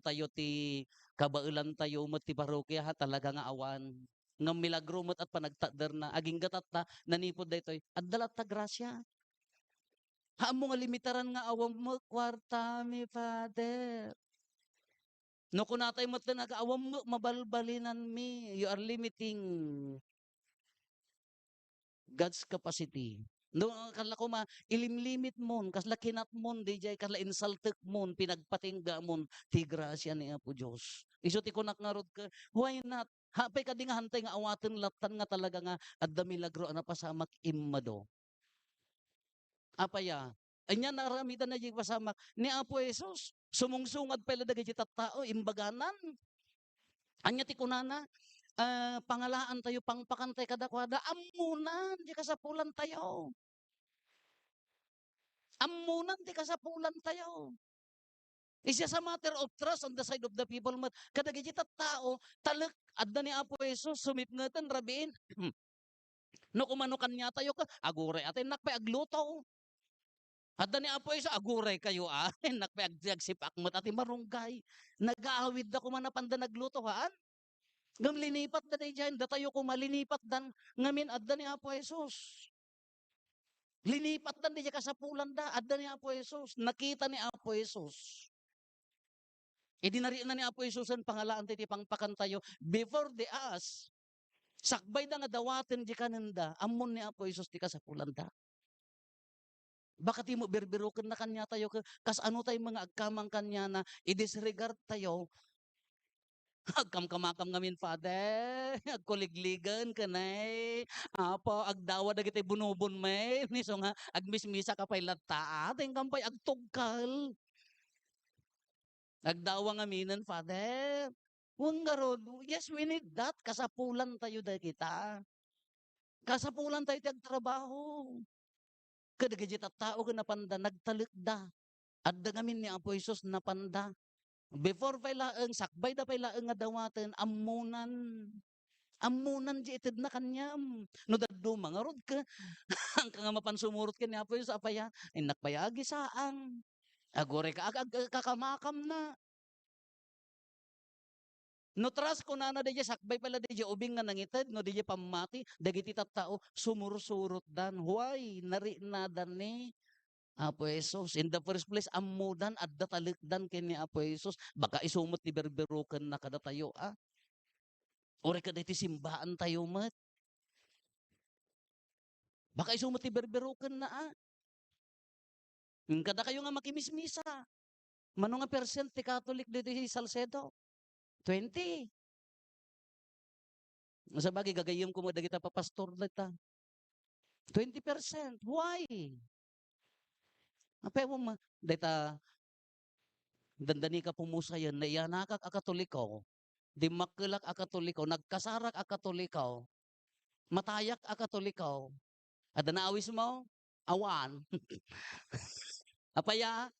tayo mo ti parokya ha talaga nga awan. Nga milagro mo't at panagtadar na aging gatat ta nanipod daytoy addalat ta grasya. Haam mo nga limitaran nga awam mo kwarta mi Father. No kunatay mo nag-awam mo mabalbalinan mi. You are limiting God's capacity. No kala ko ilimlimit mon kasla kinat mon DJ kasla insultek mon pinagpatingga mon ti grasya ni Apo Dios. Isu ti kunak nga rod ka why not? Hapay ka di nga hantay nga awaten latan nga talaga nga adda milagro ana pasamak immado. Apaya, anya naramidan na yung pasamak ni Apo Jesus. Sumungsungad pala dagay jita tao, imbaganan. Anya ti kunana, pangalaan tayo, pangpakantay kadakwada, amunan, di kasapulan tayo. Amunan, di kasapulan tayo. Isya sa matter of trust on the side of the people, kadagay jita tao, talak, adda ni Apo Jesus, sumipngatan, rabiin. No kumanukan niya tayo ka, agure atin nakpay agluto. Hadda ni Apo isa aguray kayo nakpay agsipak mo ati marunggay. Nagaawid da ko man napanda naglutohan. Ngam linipat da diyan datayo ko malinipat dan ngamin adda ni Apo Jesus. Linipat dan diya kasapulan da adda ni Apo Jesus. Nakita ni Apo Jesus. Dinari na ni Apo Jesus ang pangalaan ti pangpakan tayo before the us. Sakbay da nga dawaten di kananda amon ni Apo Jesus ti kasapulan da. Baka ti mo berberoken na kanya tayo kas ano tayo mga agkamang kanya na i-disregard tayo. Agkamkamakam ngamin, Father. Agkuligligan ka na Apo, agdawa na kita bunubon may. Niso nga, agmismisa ka pa'y lata. Ating kampay agtugkal. Agdawa nga minan, Father. Huwag nga ron. Yes, we need that. Kasapulan tayo da kita. Kasapulan tayo ti agtrabaho. Kadagajit at tao ka napanda, nagtalik da. At dangamin ni Apo Jesus napanda. Before pay laeng, sakbay da pay laeng nga dawaten, amunan. Amunan di itid na kanyam. No daddo mga rod ka. Ang nga mapansumurot ka ni Apo Jesus, apaya, nakpayagi saang. Agore ka, kakamakam na. No trust ko na DJ sakbay pala DJ ubing nga nangited no DJ pamati dagiti tattao sumursurot dan. Why? Nari na dan ni. Apo Jesus. In the first place, amudan at datalikdan kini Apo Jesus. Baka isumot ni berberukan na kada tayo, Ore kada iti simbaan tayo met. Baka isumot ni berberukan na, Kada kayo nga makimismisa. Mano nga percent ti Catholic dito si Salcedo? 20. Sa bagay, gagayom ko mo dagita papastor dita. 20%. Why? Apay mo dita dandani ka pumusayan na iyanakak akatolikaw. Di makilak akatolikaw. Nagkasarak akatolikaw. Matayak akatolikaw. Ada na awis mo? Awan. Apaya?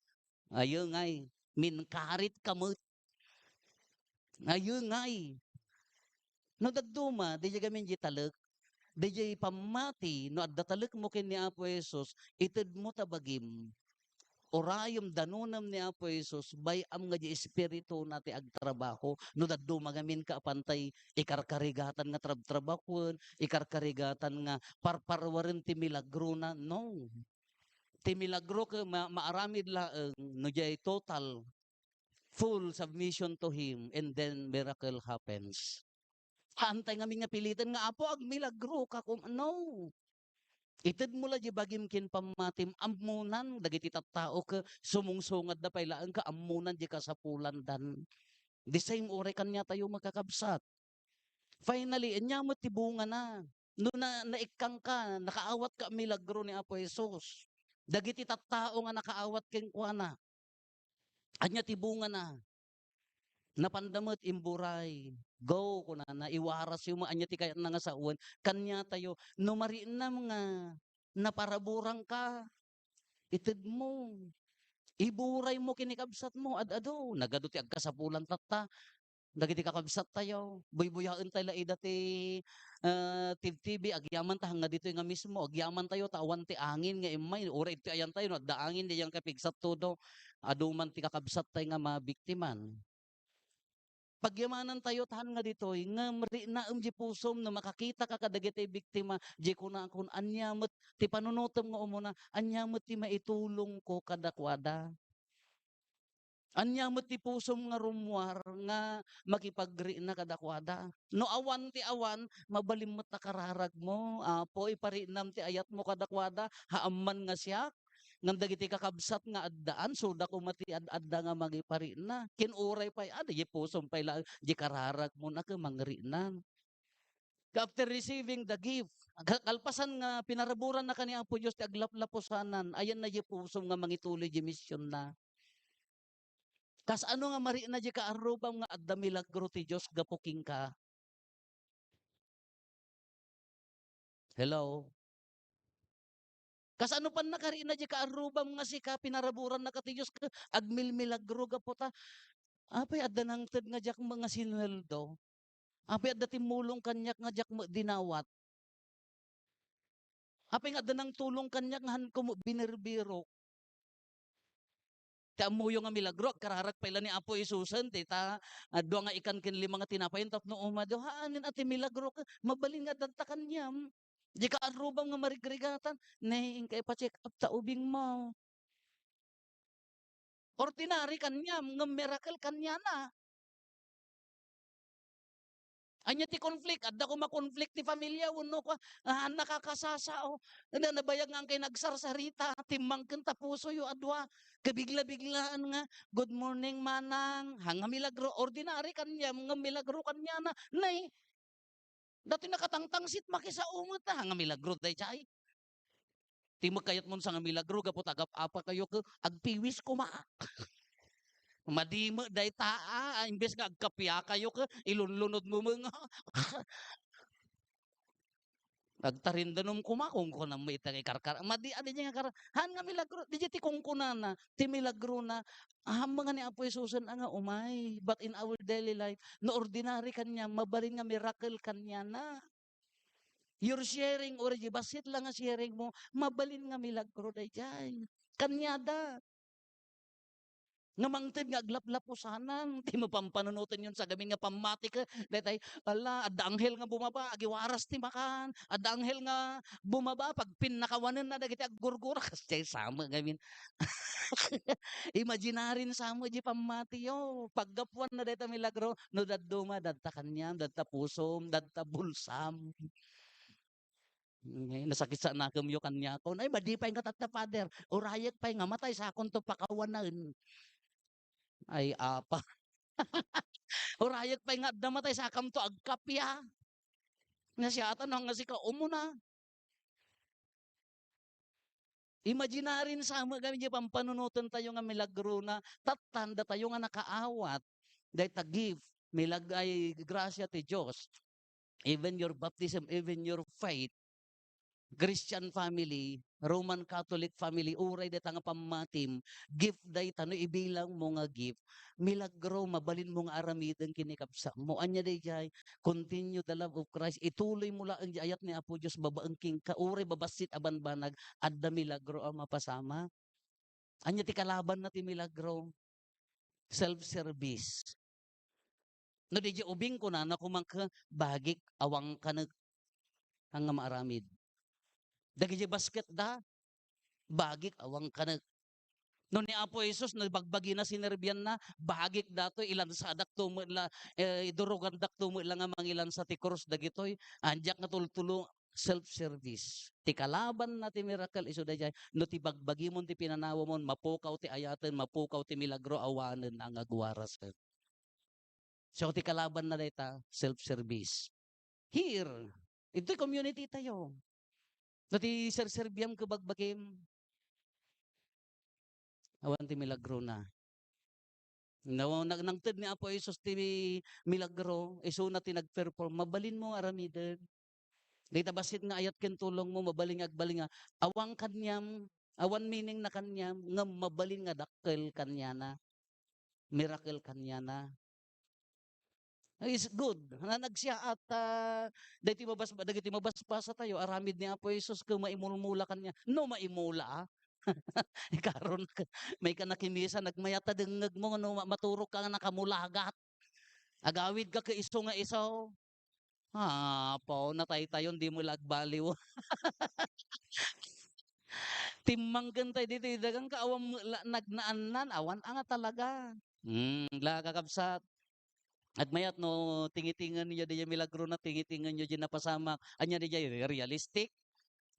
Ayun ngay. Minkarit kamot. Ayun ngay. No dagduma, di jaga min jitalek. Di jay pamati, no adda talek mo kin ni Apo Jesus, ited mo tabagim. Orayom danunam ni Apo Jesus, bayam nga di espiritu nati agtrabaho, no dagduma gamin ka pantay, ikarkarigatan nga trabtrabakon, ikarkarigatan nga parparwarin ti milagro na, no. Ti milagro ka maaramid laeng, no jay total, full submission to Him, and then miracle happens. Hantay nga nga pilitan nga Apo ag milagro ka kung no. Ited mo la di bagim kin pamatim amunan dagiti tattao ka sumungsungad da pailaan ka amunan di kasapulan dan. The same ore kanya tayo magkakabsat. Finally, anya mo tibunga na. No na naikang ka, nakaawat ka milagro ni Apo Jesus. Dagiti tattao nga nakaawat ken kuana. Anya tibunga na. Napandamot imburay. Go kuna na iwaras yung anya ti kayat nga sa uwan. Kanya tayo numari na mga naparaburang ka. Ited mo. Iburay mo kinikabsat mo. Ado. Nagado ti agkasapulan tatta. Dagiti kakabsat tayo. Buybuyaan tayo la dati TV. Agyaman ta nga dito nga mismo. Agyaman tayo tawan ti angin nga imay. Ura iti ayan tayo. Nagdaangin di yung kapigsat todo. Aduman ti kakabsat tayo nga mabiktiman. Pagyamanan tayo tahan nga ditoy nga na di pusom na makakita ka kadagiti biktima di ko na kun anyamot ti panunutom nga umuna anyamot ti maitulong ko kadakwada. Anyamot ti pusom nga rumwar nga makipagri na kadakwada. No awan ti awan mabalimot ta kararag mo. Apo iparinam ti ayat mo kadakwada haamman nga siya ngam dagiti kakabsat nga addaan so da kumati adda nga magipari na kinuray pay di pusom pay la di kararag mo na ka mangri na. After receiving the gift kalpasan nga pinaraburan na kani Apo Dios ti aglaplapusanan ayan na di pusom nga mangituloy di mission na. Kas ano nga mari na di kaarubam nga adda milagro ti Dios gapuking ka. Hello. Kas ano pan nakari na di kaarubam nga si ka pinaraburan na kati Dios agmilmilagro gaputa. Apay adda nang ted nga jak mga sinweldo. Apay adda timulong kanyak nga jak dinawat. Apay nga adda nang tulong kanyak nga han ko mo binirbiro. Ti amuyo nga milagro kararag pala ni Apo Isusen ti ta adwa nga ikan ken lima nga tinapay tapno umado haanin ati milagro ka mabalin nga danta kanyam. Di ka arubang nga marigrigatan nahiing kay pa-check up ta ubing mo. Ordinary kanyam nga miracle kanya na. Anya ti conflict, adda ko ma-conflict ti pamilya, uno ko, nakakasasao, nabayag nga ang kay nagsarsarita, timbang kanta puso yu adwa, kabigla-biglaan nga, good morning manang, hanga milagro, ordinary kanya, mga milagro kanya na, nay, dati nakatangtangsit makisaumot na, hanga milagro, day chay. Ti magkayat mo sa nga milagro, gapot agap apa kayo, agpiwis ko ma. Madima day taa, imbes nga agkapya kayo ka, ilunlunod mo mga. Agtarindanom kumakong ko na may itang ikarkar. Madi adi nga kar. Han nga milagro, di ti kungkunana, ti milagro na mga ni Apo Isusen nga umay. But in our daily life, no ordinary kanya, mabalin nga miracle kanya na. You're sharing or di basit lang nga sharing mo, mabalin nga milagro day dyan. Kanya da. Nga mangted nga aglaplapusanan, ti mo pampanunutan yun sa gamin nga pamati ka, detay, ala, adda anghel nga bumaba, agiwaras ti makan, adda anghel nga bumaba, pag pinakawanan na dagiti aggurgura, kasi sama gamin. Imaginarin samo di pamati yo, paggapuan na deta milagro, no dadduma, dadta kanyam, dadta pusom, dadta bulsam. Nasakit sa nakam yo kanya ko, ay madipay nga tatta pader, urayag pay nga matay sa akong to pakawanan. Ay apa. Urayag pay nga namatay sa akam to agkapya. Nga siya atan nga si ka umuna. Imaginarin sama kami di pampanunutan tayo nga milagro na tatanda tayo nga nakaawat. Dahil ta give, milagay grasya ti Diyos. Even your baptism, even your faith, Christian family, Roman Catholic family, uray da nga pamatim, gift day tano ibilang mo nga gift, milagro, mabalin mo nga aramidang kinikapsa mo. Anya day jay, continue the love of Christ, ituloy mo lang ang ayat ni Apo Diyos, babaangking ka, uray babasit abanbanag, adda milagro ang mapasama. Anya ti kalaban na ti milagro, self-service. No di ubing ko na kumangka bagik awang kanag ang nga maaramid. Dagi basket da, bagik awang kanag. No ni Apo Jesus nabagbagi na sinerbiyan na bagik dato ilan sa adak tumo ila idurugan dak tumo ila nga mangilan sa ti krus dagitoy anjak nga tultulo self-service. Ti kalaban na ti miracle iso dayay no ti bagbagi mon ti pinanawa mon mapukaw ti ayaten mapukaw ti milagro awanen ang agwaras. So ti kalaban na dayta self-service. Here, ito'y community tayo. No ti serserbiam kabagbagim awan ti milagro na. No, nagted ni Apo Jesus ti milagro, iso na ti nag-perform, mabalin mo aramiden. Dita basit nga ayat ken tulong mo, mabalin agbalin nga, awang kanyam, awan meaning na kanyam, nga mabalin nga dakkel kanya na, miracle kanya na. Is good. Na nagsiya at dagiti mabasbasa tayo, aramid ni Apo Jesus kung maimulmula kanya. No, maimula ah. Karon may ka nakimisa nagmayata dengeg mo no maturok ka nga nakamulagat. Agawid ka ka iso nga isaw. Po natay tayon di mo lagbaliw. Timmanggan tayo dito dagang kaawam nagnaanan awan anga talaga. La kakabsat. Agmayat no tingitingan niya di milagro na tingitingan niyo di napasama. Anya di realistic,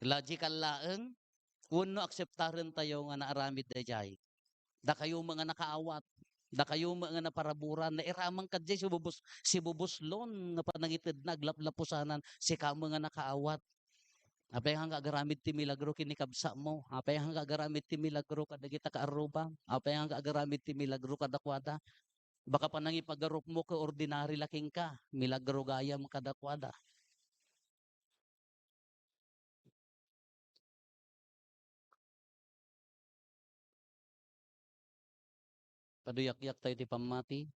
logical laeng. Kuno akseptaren tayo nga naaramid da jay. Da kayo mga nakaawat. Da kayo mga naparaburan na iramang kadjay si bubuslon nga panangitid na aglaplapusanan si kamo nga nakaawat. Apay hang agaramid ti milagro kinikabsa mo. Apay hang agaramid ti milagro kadagita ka aruba. Apay hang agaramid ti milagro kadakwada. Baka pa nangipagarok mo ka ordinary laking ka. Milagro gaya mo kadakwada. Paduyak-yak tayo ti pamati.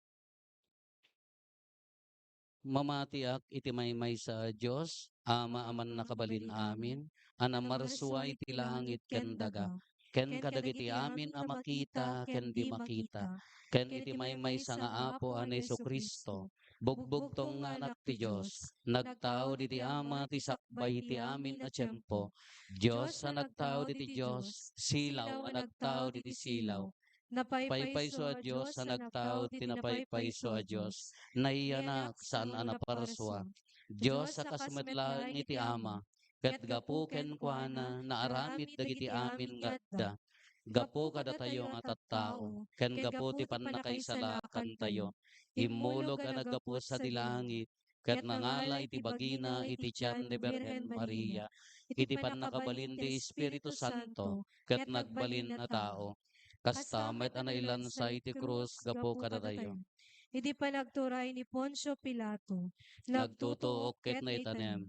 Mamatiak iti maymay sa Diyos, Ama aman nakabalin amin, anamarsuay iti langit ken daga, ken kadagiti amin a makita, ken di makita, ken iti maymay sa nga Apo an Kristo, bugbog tong nga anak ti Diyos, nagtao diti Ama ti sakbay ti amin a tiyempo, Diyos sa nagtao diti Diyos, silaw a nagtao diti silaw, paypayso a Diyos sa nagtao tinapaypayso a Diyos, naiyanak saan anaparswa. Diyos sa kasmetlaeng iti Ama, ket gapu ken kuana naaramid dagiti amin nga gapu kada tayo nga tattao, ken gapu ti pannakaisalakan tayo. Immulog a naggapu sa dilangit, ket nangala iti bagina iti tiyan ni Birhen Maria, iti pannakabalin ti Espiritu Santo, ket nagbalin na tao. Kasta met anailan sa iti krus gapo kada tayo. Idi panagturay ni Poncio Pilato. Nagtutuok ket naitanem.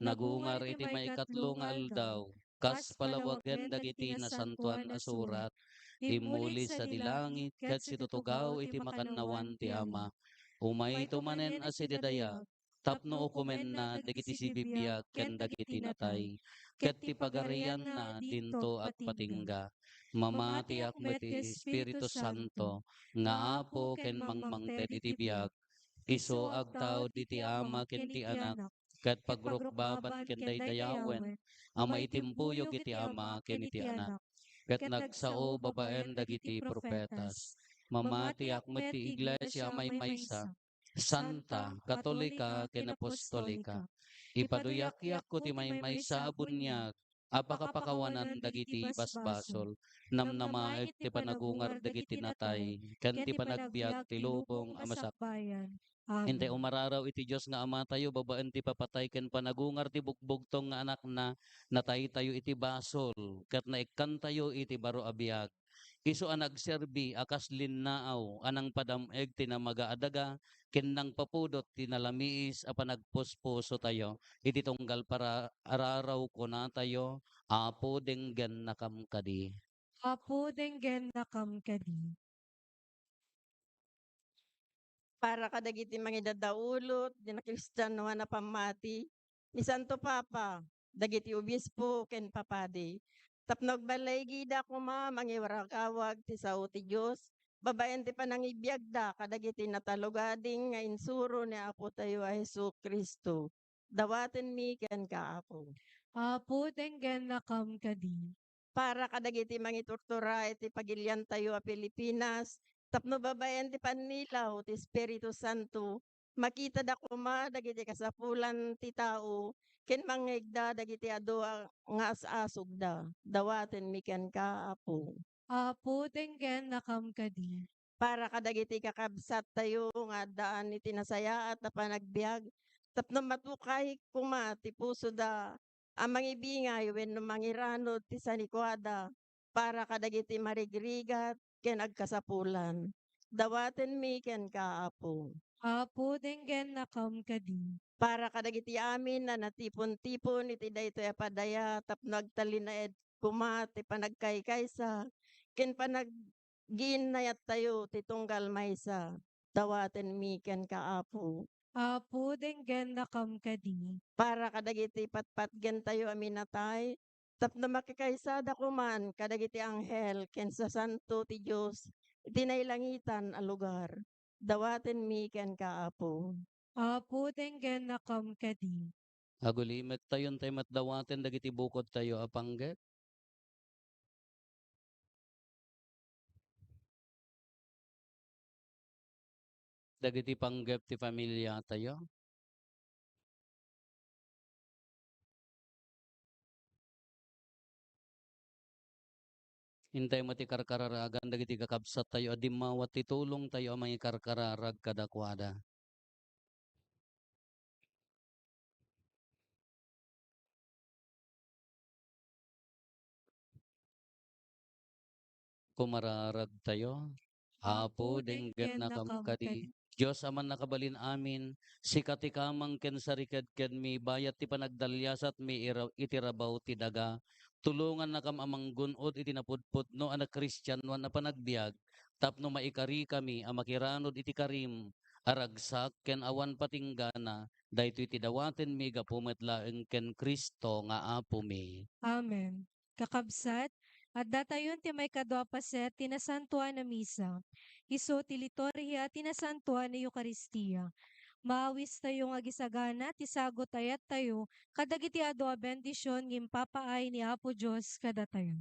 Nagungar iti maikatlong aldaw. Kas palawagan dagiti nasantuan asurat. Imulit sa dilangit ket situtugaw iti makannawan ti Ama. Umay tumanen asididaya. Tapno ukumen na dagiti sibibiyag ken dagiti natay. Ket ti pagarian na dinto agpatingga. Mamati met ti Espiritu Santo nga apo ken mangmangted iti biag. Isu agtaw diti ama ken ti anak ket pagrukbabat ken daydayawen. Ama itimpuyog iti ama ken iti anak. Ket nagsao babaen dagiti profetas. Mamati met ti iglesia maysa Santa, Katolika, ken Apostolika. Ipaduyakyak ko ti maymaysa a bunyag, apakapakawanan dagiti basbasol, namnamaek ti panagungar dagiti natay, ken ti panagbiag ti lubong a masakbayan. Hintay Amen. umararaw iti Diyos nga ama tayo, babaen ti papatay ken panagungar ti bukbugtong nga anak na natay tayo iti basol, ket naikkan tayo iti baro a biag. Isu ang nagserbi akas linnaaw, anang padameg ti namagaadaga, ken nang papudot ti nalamiis a panagpuspuso tayo, iti tunggal para araraw ko na tayo, apo denggen nakamkadi. Apo denggen nakam kadi. Para kadagiti mangidadaulot, di na Kristiyano nga na pamati, ni Santo Papa, dagiti obispo ken papadi. Tapnog balay gida ko mangiwarakawag ti sao ti Diyos, babaen ti panangibiyagda kadagiti natalugading nga insuro ni Apo tayo a Hesu Kristo. Dawaten mi ken kaapo. Apo denggen nakam kadi. Para kadagiti mangiturtura iti pagilian tayo a Pilipinas, tapno babayan ti panilaw ti Espiritu Santo, makita da kuma dagiti kasapulan ti tao, ken mangegda dagiti adu nga asasog da, dawaten mi ken kaapo. Apo denggen nakam kadi. Para kadagiti kakabsat tayo nga daan iti nasaya at panagbiag, tapno matukay kuma ti puso da, amang ibingay wenno mangiranod ti sanikwada, para kadagiti marigrigat ken agkasapulan. Dawaten mi ken kaapo. Apo denggen nakam kadi. Para kadagiti amin na natipon-tipon iti daytoy a padaya tapno agtalinaed kuma ti panagkaykaysa ken ginayat tayo ti tunggal maysa. Dawaten mi ken kaapo. Apo denggen nakam kadi. Para kadagiti patpatgen tayo aminatay, tapno makikaysa da kuman kadagiti anghel ken sa santo ti Dios iti nailangitan a lugar. Dawaten mi ken kaapo. Apo denggen nakam kadi. Agulimet tayon tayo matdawaten dagiti bukod tayo apangget. Dagiti panggep ti pamilya tayo. Hintay mo ti karkararagan dagiti kakabsat tayo adimawat ti tulong tayo amang ikarkararag kadakwada. Kumararag tayo. Apo dengget na kam kadi. Diyos aman nakabalin amin, sikati kamang ken sarikad ken mi bayat ti panagdalyasat mi itirabaw ti daga. Tulungan na kam amang gunod iti napudpud no anak Kristiyan wan na panagbiag. Tapno maikari kami amakiranod iti karim. Aragsak ken awan patinggana. Daytoy ti dawaten mi gapumet laeng ken Kristo nga apo mi. Amen. Kakabsat, at datayon ti may kadwa paset tinasantuan na misa. Iso ti liturhiya tinasantuan na Eucharistia. Maawis tayo nga gisagana, ti sagot ayat tayo, kadagiti adu a bendisyon gimpapaay ni Apo Diyos kada tayo.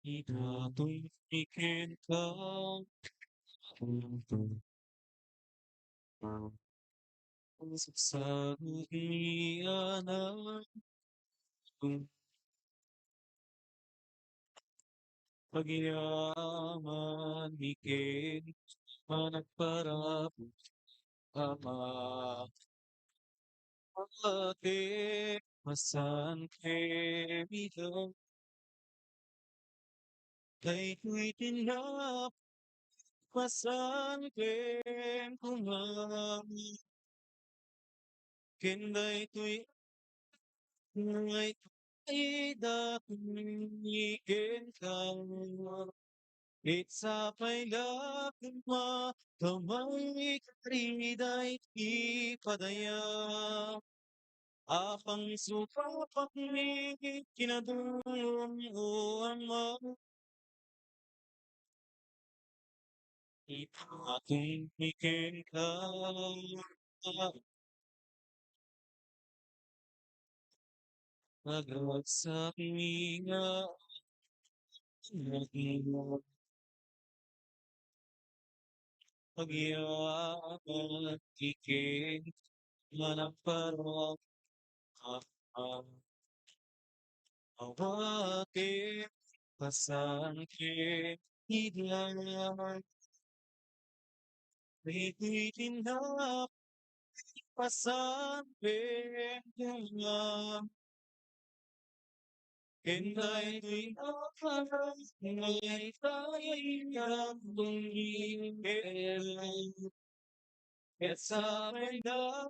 Itatungkikin ka. Sa anak pagyaman bikin managparap ama ate masan kemilang kay kuy tinap masan kem kumami Kenday tuy ngay idahiken ka. Itsapay lakma kamay kariday ipadaya. Apang supapak ni kinadulong o ama. Aking iken ka. Nagwagsak nga naging pagyaman iken managparang awake pasangke idlan itindak pasampe Kenday tuy ngay tayo bungingin Kasabay na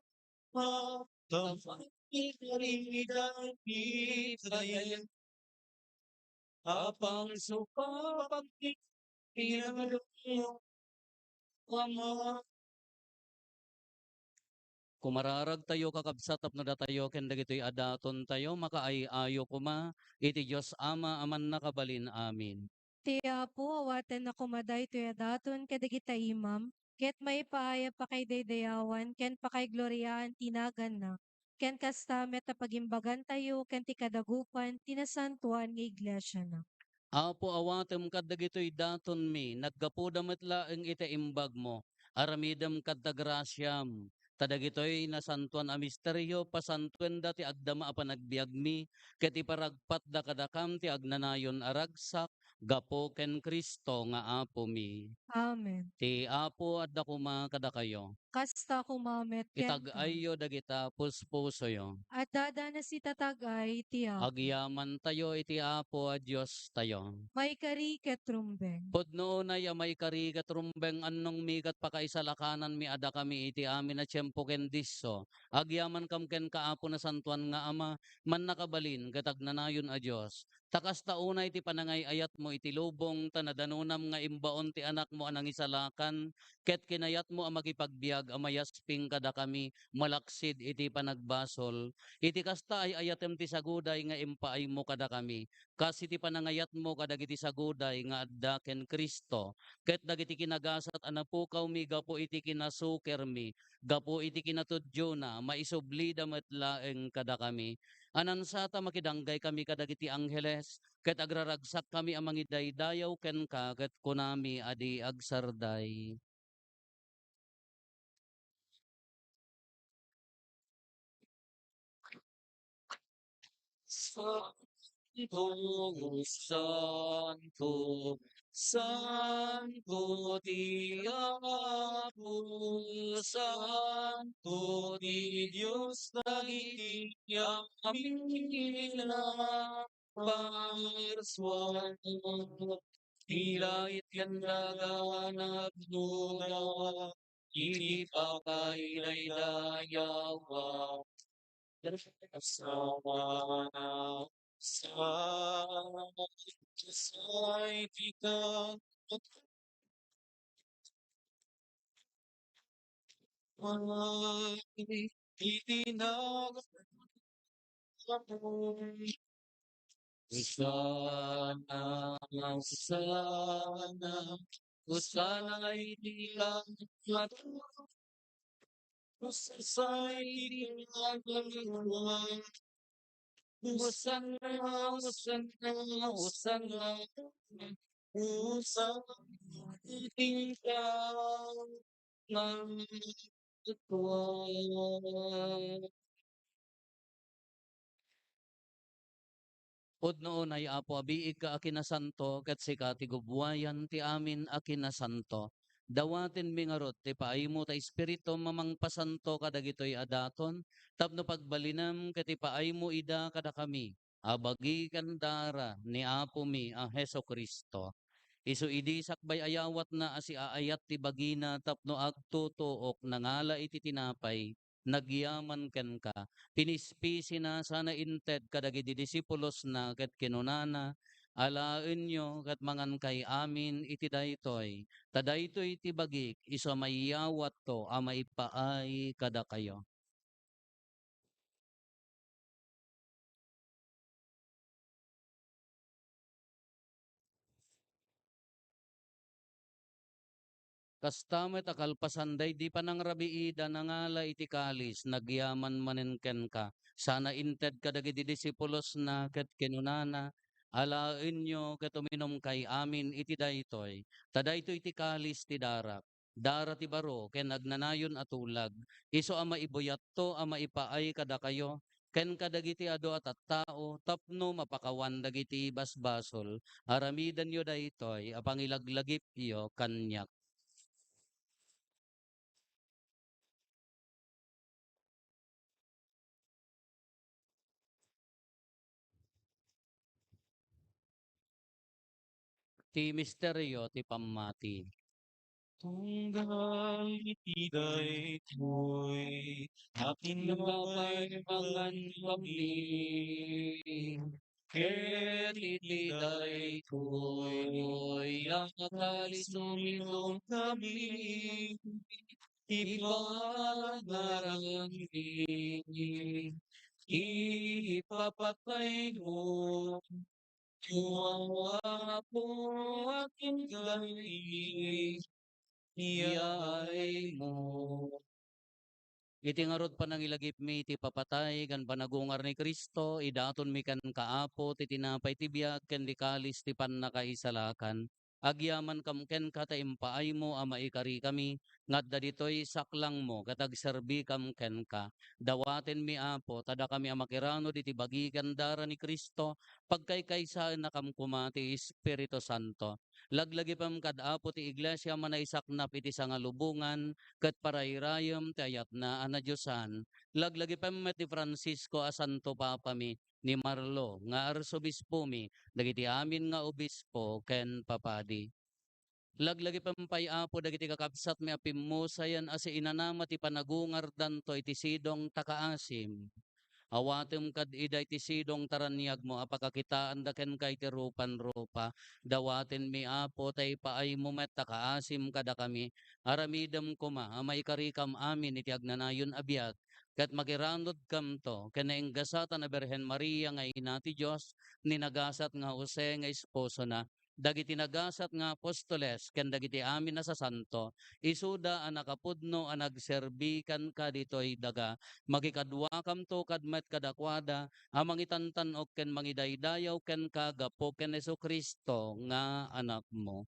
kapag-ikarida Israel Apang supapak pinagulong Ama Kumararag tayo kakabsat tapno datayo ken dagitoy adaton tayo makaayayo kuma iti Dios Ama aman nakabalin amin. Ti Apo awaten na kumaday to daton kadagita imam, ket may paaya pa kay daydayawan, ken pa kay gloryaan tinagan na. Ken kasta met pagimbagan tayo, ken ti kadagupan, tinasantuan ng iglesia na. Apo awatem kadagitoy daton mi naggapu damet laeng iti imbag mo aramidem kadta grasyam. Tadagitoy nasantuan a misteryo pasantuen da ti agdama a panagbiag mi ket iparagpat da kadakam ti agnanayon aragsak gapo ken Kristo nga Apo mi. Amen. Ti Apo at dakuma kada kayo. Kasta kumamet ken ka. Itag-ayo dagita puspusoyo. At dada na si tatagay ti Apo. Agyaman tayo iti Apo a Dios tayo. May kari ket trumbeng. Podno na may karigat rumbeng annong mikat pakaisalakanan mi ada kami iti amin na tiyempo ken disso. Agyaman kam ken kaapo na santuan nga ama man nakabalin gatag nanayon a Dios. Takas tauna iti panangay ayat mo iti lubong tanadanunam nga imbaon ti anak mo anang isalakan ket kinayat mo a magipagbiag amayasping kada kami malaksid iti panagbasol. Iti kasta ay ayatem ti saguday nga impaay mo kada kami. Kas iti panangayat mo kadagiti saguday nga adda ken Kristo. Ket dagiti kinagasat anapukaw mi gapo iti kinasuker mi. Gapo iti kinatudyo na maisubli damet laeng kada kami. Anansata makidanggay kami kadagiti angheles. Ket agraragsak kami amang idaydayaw ken ka ket kunami adi agsarday. Santo, Santo di Apo, Santo di Dios dagiti amina parswano. Tila ityandaganap nuna, ipakailaydayawa. Asawa na sa itikan ay itinag sana, sana, sana itikan sa itikan Hosanna, Hosanna, Hosanna, Hosanna, ikaw ng tuwa. Noon ay apo abiig ka akinasanto ket sika ti gubwayan ti amin akinasanto. Dawaten mi ngarot ti paaymo ta espiritu mamangpasanto kadagitoy adaton tapno pagbalinam ket ipaaymo ida kada kami. Abagi kandara ni apo mi a Heso Kristo. Isu idi sakbay ayawat na asi aayat ti bagina tapno agtutuok nangala iti tinapay nagyaman ken ka. Pinispisi na sana inted kadagiti disipulos na ket kinunana, alaen nyo ket mangan kay amin iti daytoy. Tadaytoy iti bagik, iso mayawat to, maipaay kada kayo. Kastamet akalpasanday di pa nang rabiida nangala iti kalis nagyaman manenken ka. Sana inted kadagiti disipulos na ket kinunana alaen nyo ket uminom kay amin iti daytoy. Tadaytoy iti kalis ti darak. Dara ti baro ken nagnanayon atulag. Iso ama ibuyat to ama ipaay kada kayo. Ken kadagiti ado at tao tapno mapakawan dagiti basbasol. Aramidan yo daytoy apangilaglagip yo kanyak. Ti misteryo ti pammati. Tunggal iti daytoy, akin Napaimangan kami, ket iti daytoy, ang nakalis uminom kami, ipagarami, ipapatay mo, tumawa po aking gani, iyay mo. Iti ngarod panangilagip mi iti papatay kan panagungar ni Kristo idaton mi kan kaapo ti tinapay ti biag ken di kalis ti pannakaisalakan. Agyaman kam ken kata impaay mo ama ikari kami ngadda ditoy saklang mo katag serbi kam ken ka. Dawaten mi apo tada kami amakirano diti bagikan dara ni Kristo pagkaykaysaan na kam kuma ti Espiritu Santo. Laglagi pam kadapo ti iglesia manaisaknap iti sangalubungan ket parairayam ti ayat na anadyosan, laglagi pemmet ti Francisco a Santo Papa mi, ni Marlo, nga arsobispo mi, dagiti amin nga obispo, ken papadi. Laglagi pampay apo dagiti kakabsat mi apimmusayan asi inanama ti panagungar danto iti sidong takaasim. Awatem kad iday ti sidong taranyag mo apakakitaan da ken kay ti rupan-rupa. Dawaten mi apo tay paay mo met takaasim kada kami. Aramidem ko ma amay karikam amin iti agnanayon abiyag. Kat magiranod kam to kenainggasatan a Berhen Maria nga ina ti Dios ninagasat nga Jose nga esposo na dagiti nagasat nga apostoles ken dagiti amin na sa santo isuda a nakapudno a nagserbi kan ka ditoy daga magikadwa kam to kadmet kadakwada amang itantan ok ken mangidaydayaw ken kagapo ken Kristo nga anak mo.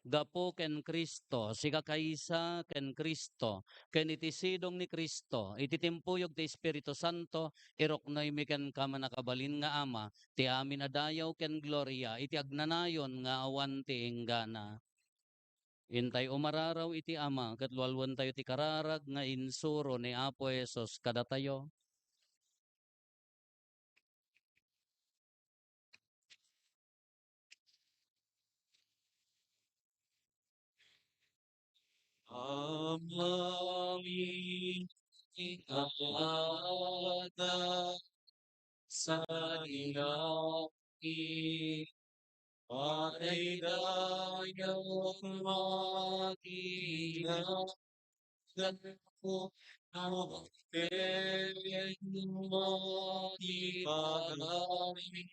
Gapo ken Kristo, sikakaysa ken Kristo, ken iti sidong ni Kristo, iti timpuyog ti Espiritu Santo, iroknoy mi ken kamanakabalin nga ama, ti amin adayaw ken gloria, iti agnanayon nga awan ti inggana. Intay umararaw iti ama, ket lualwan tayo ti kararag nga insuro ni Apo Esos kada tayo. amami ikalaga sa ilahi, ay dayaw matinag ko ang mo di pagami,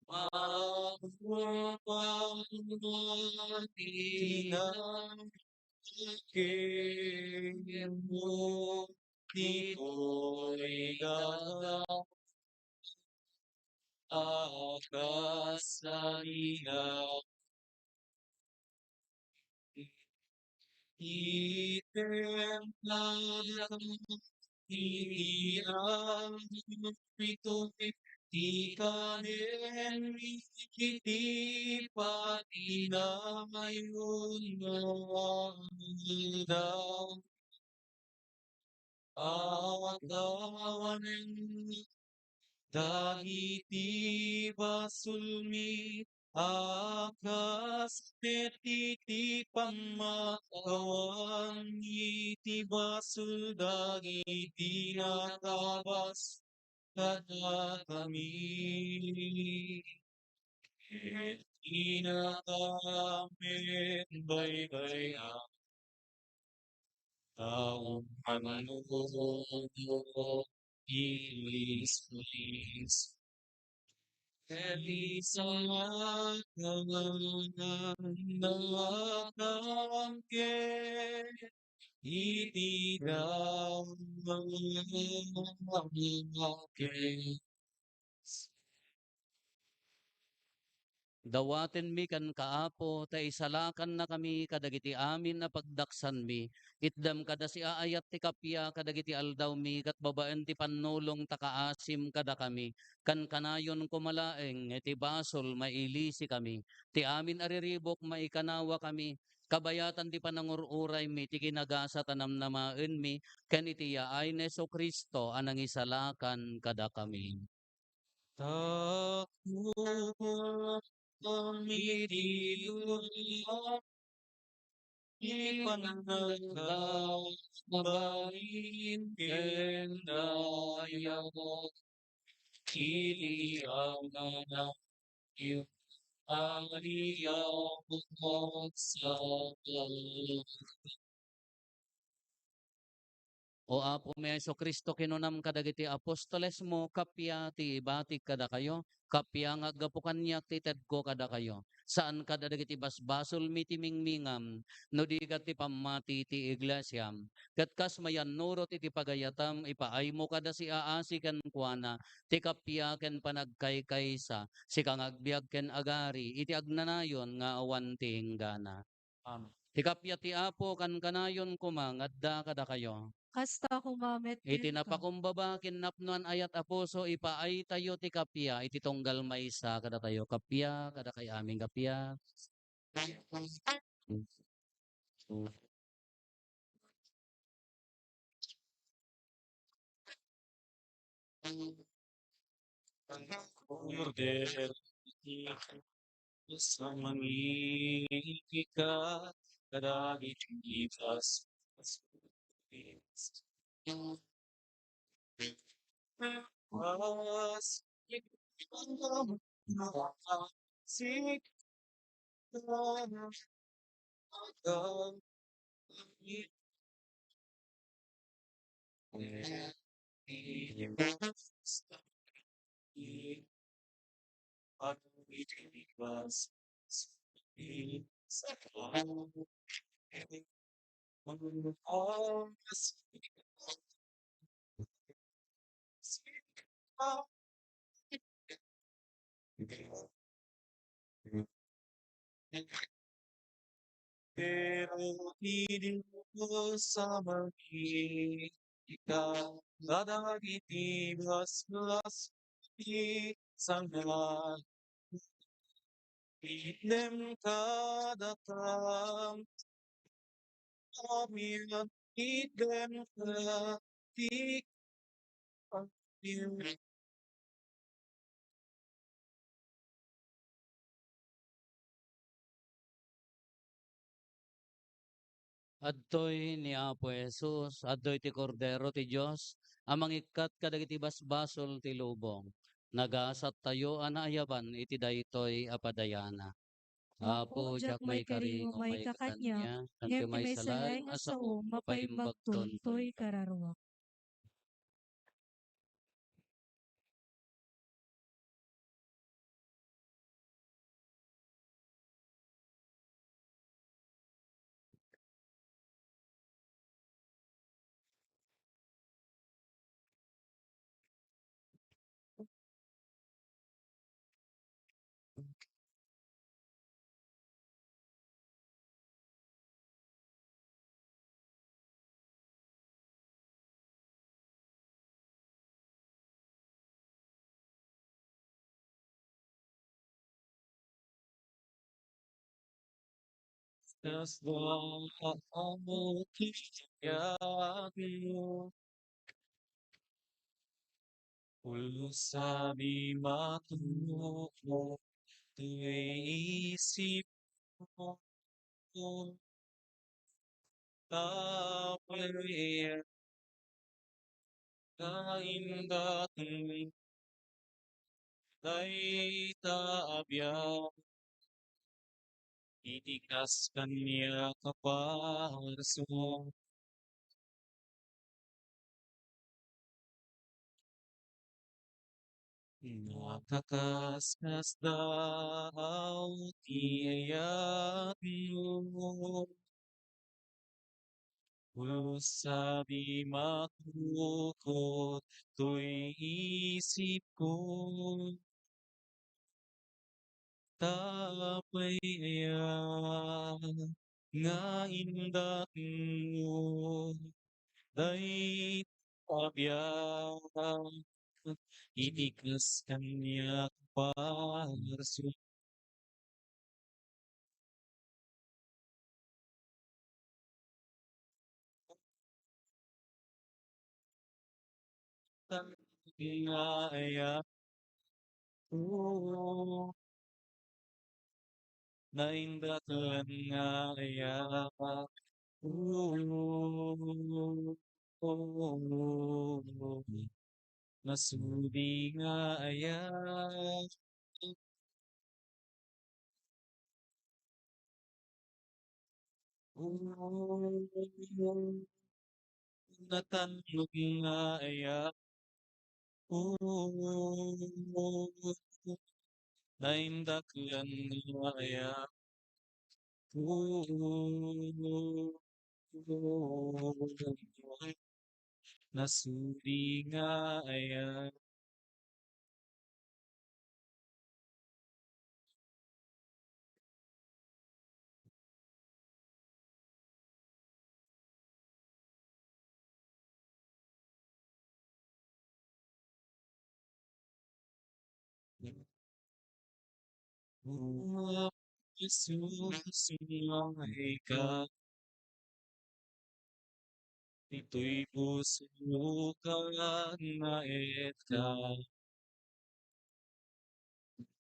magpapatinag mo dito'y gagawin akasalina. Itemplang iyan ito di kanen iti pati na ngayon na awanen dahiti basulmi Akas petiti pamakawan iti basul dagiti natabas kada kami. Et inakamet baybay ang taong manunod ilis-ilis. Elisa nakangke itigaw ke. Dawaten mi kan kaapo, ta isalakan na kami kadagiti amin na pagdaksan mi. Itdam kada si aayat ti kapya kadagiti aldaw mi, kat babaen ti panulong takaasim kada kami. Kan kanayon kumalaeng, iti basol mailisi kami. Ti amin ariribok maikanawa kami. Kabayatan ti panangururay mi, ti kinagasa tanamnamaen mi, ken iti yaay neso Kristo anang isalakan kada kami. Takot kami diluluwa, ipanagdaw mabahin kendaya, kiliang na iyo, aliyaw mo sa O Apo mi Hesu Kristo kinunam kadagiti apostoles mo kapya ti batik kada kayo kapya nga aggapukan niya ti tedko kada kayo saan kada dagiti basbasol mi ti mingmingam no di kat ti pamati ti iglesia kat kas mayan nurot iti pagayatam ipaay mo kada si aasi ken kuana ti kapya ken panagkaykaysa si kang agbiag ken agari iti agnanayon nga awan ti hinggana. Amen. Ti kapya ti Apo kan kanayon kumangadda kada kayo. Kasta kumamet Iti ken ka. napakumbaba kinapnuan ayat apuso ipaay tayo ti kapya iti tunggal maysa kada tayo kapya kada kay aming kapya. Order sa mangikika kadagit ibas was sik pero hindi mo sa magigika kadagiti mas sana idem kadatam amin idem kadatik Adtoy ni Apo Jesus, adtoy ti kordero ti Dios, amang ikat kadagiti basbasol ti lubong. Nagasat tayo anaayaban iti daytoy apadayana. Apo, Apo, jak jak may may karingo karingo may may kakanyak, katanya, ngem kanti ti may may sayay salaing nga asao, sao, mapaimbag mapaimbag tonton. toy kararwa. das amo kiyakmo sabi matumo isip mo tapay kaindatang dayta abyan itikas kanya kaparso nakakaskas daw tiyak mo sabi matukot to'y isip ko tapay nga indat mo dayt abyan itikas kanya parso ngaya ko naindatan ngaya ko nasudi ngaya natanong ngaya naindatan ngaya nasudi ngaya Susunay ka, ito'y puso ka na ka.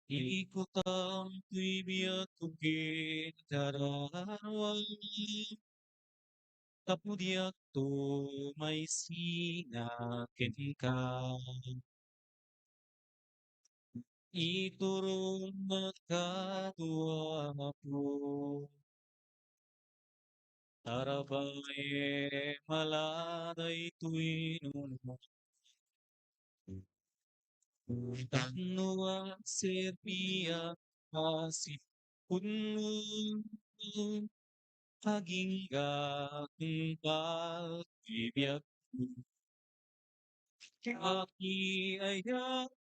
Ikutang tuy biyak kugit karawan, tapudyak to may sinakin ka. Iturong magkatuwa po, tarabae maladay tuy nuno. Tanua serpia kasih punun agingga tungkal bibiyag aki ayak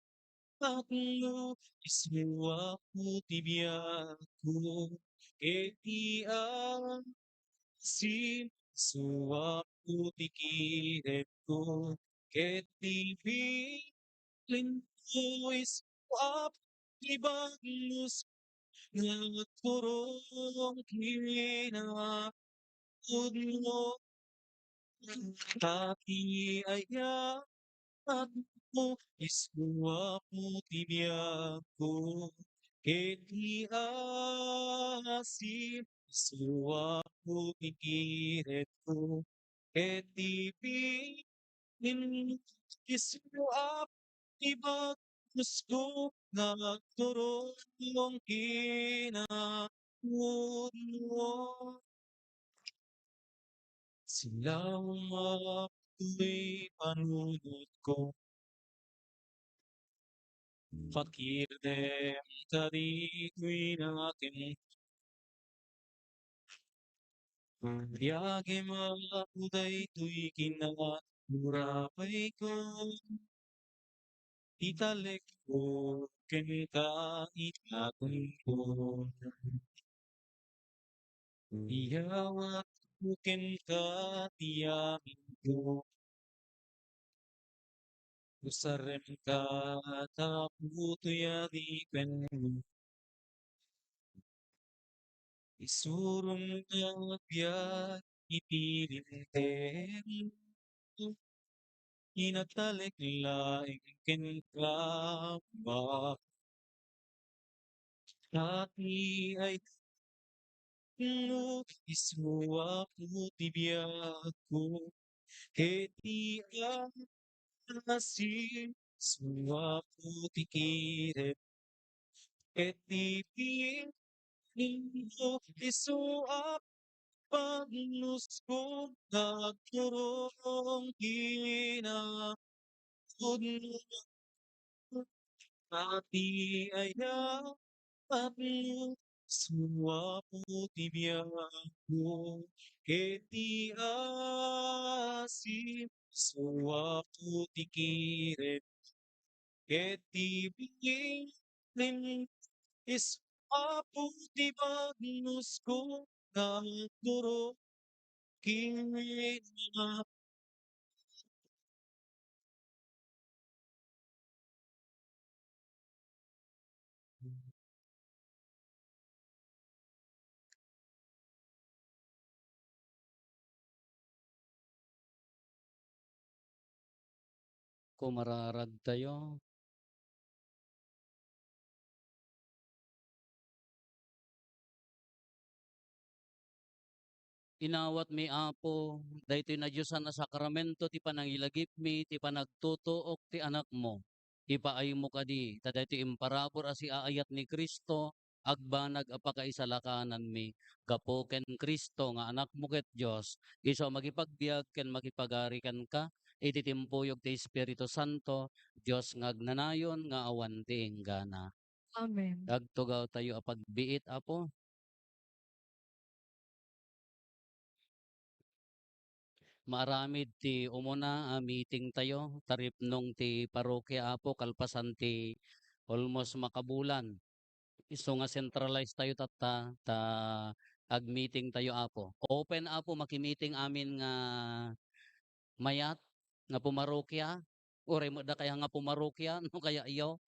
takno iswa putibiyako eti asin suwa putikireto eti Lindois up ibagus nagturong kinakudno taki ayak mo iswa putibiyako eti asin iswa putikiret ko eti iswa ibagus ko nagturong kinakudno Salamat ko'y panunod ko pakirdem tarito'y natin Biyage mapuday to'y kinamurapay ko italek ko ken ka itatun ko iyawat ko ken ka tiyamin ko usarem ka taputo'y adipen isurong ka biyak ipilintem inatalik laing ken ka Dati ay iswapo tibiaku, eti asi suwapo tikire, eti pinino isuap pagnusko nagturong ginakod Dati ay aku suwapo tibiaku, eti asim suwapo tikire, eti bingin iswapo tibagnus ko nagduro kina Kumararag tayo. Inawat mi Apo, daytoy na Diyosan na sakramento ti panangilagip mi, ti panagtutuok ti anak mo. Ipaay mo kadi, daytoy imparabor asi aayat ni Kristo, agbanag apakaisalakanan mi. Gapo ken Kristo nga anak mo ket Dios, iso magipagbiag ken makipagarikan ka, iti timpuyog ti Espiritu Santo, Dios nga agnanayon nga awan ti enggana. Amen. Agtugaw tayo apagbiit Apo. Maaramid ti umuna meeting tayo taripnong ti parokya Apo kalpasan ti almost makabulan. Isu nga centralized tayo ta ag-meeting tayo Apo. Open Apo maki-meeting amin nga mayat nga pumarokya. Oray mo da kaya nga pumarokya no kaya iyo.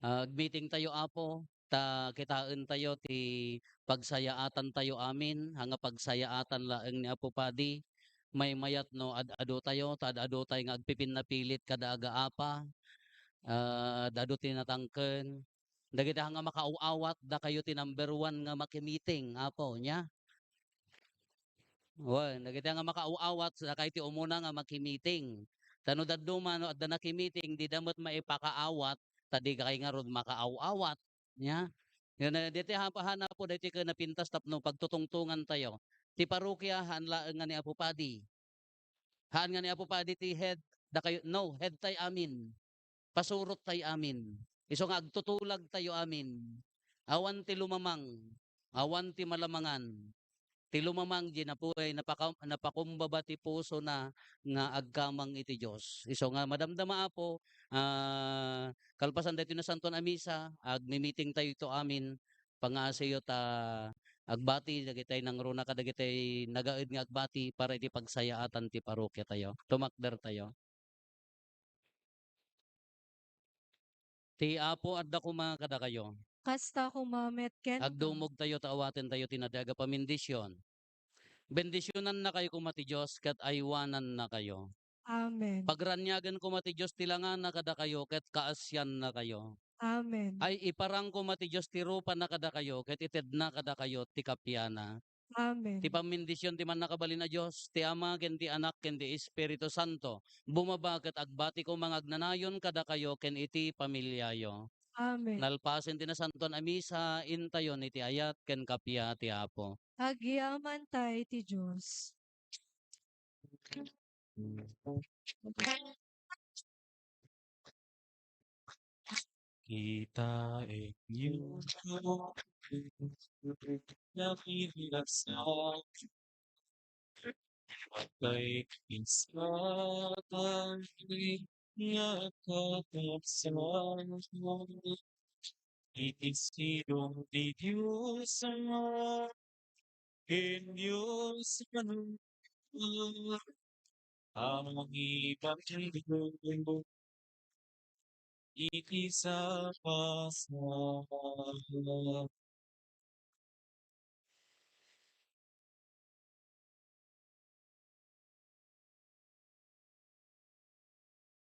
Ag-meeting tayo Apo ta kitaan tayo ti pagsayaatan tayo amin hanga pagsayaatan laeng ni Apo Padi may mayat no ad-ado tayo ta ad-ado tayo nga agpipinapilit kada agaapa ad-ado tinatangken dagiti nga makauawat da kayo ti number 1 nga makimiting Apo nya wen dagiti nga makauawat sa kayo ti umuna nga makimiting tano daddo man no adda nakimiting di damot maipakaawat tadi kay nga rod makaawawat nya yun diti hanap po diti ka napintas tapno pagtutungtungan tayo ti parokya hanlaan nga ni Apo Padi haan nga ni Apo Padi ti head da kayo no head tay amin pasurot tay amin iso nga agtutulag tayo amin awan ti lumamang awan ti malamangan ti lumamang di na po ay napakumbaba ti puso na nga agkamang iti Diyos. Iso nga madamdama po, kalpasan dito na santon a misa, agmi-meeting tayo ito amin, pangasayo ta agbati dagitay nang runa ka dagitay nagaid nga agbati para iti pagsayaatan ti parokya tayo. Tumakder tayo. Ti Apo adda kuma kada kayo. Kasta kumamet ken ka. Agdumog tayo taawaten tayo tinadaga pamindisyon. Bendisyonan na kayo kumati Diyos kat aywanan na kayo. Amen. Pagranyagan kumati Diyos tilangan na kada kayo ket kaasyan na kayo. Amen. Ay iparang kumati Diyos ti rupa na kada kayo ket ited na kada kayo ti kapyana. Amen. Ti pamindisyon ti man nakabalin na Diyos, ti Ama ken ti Anak ken ti Espiritu Santo. Bumaba ket agbati ko mga agnanayon kada kayo ken iti pamilyayo. Amen. Nalpasen ti na santon a misa intayon iti ayat ken kapya ti Apo. Agyaman tayo ti Diyos. Kita inyo nakihilasa Patay insatan nga katapsan Itisilong di Diyos ang Diyos manunod ang ibang mundo iti sa pasal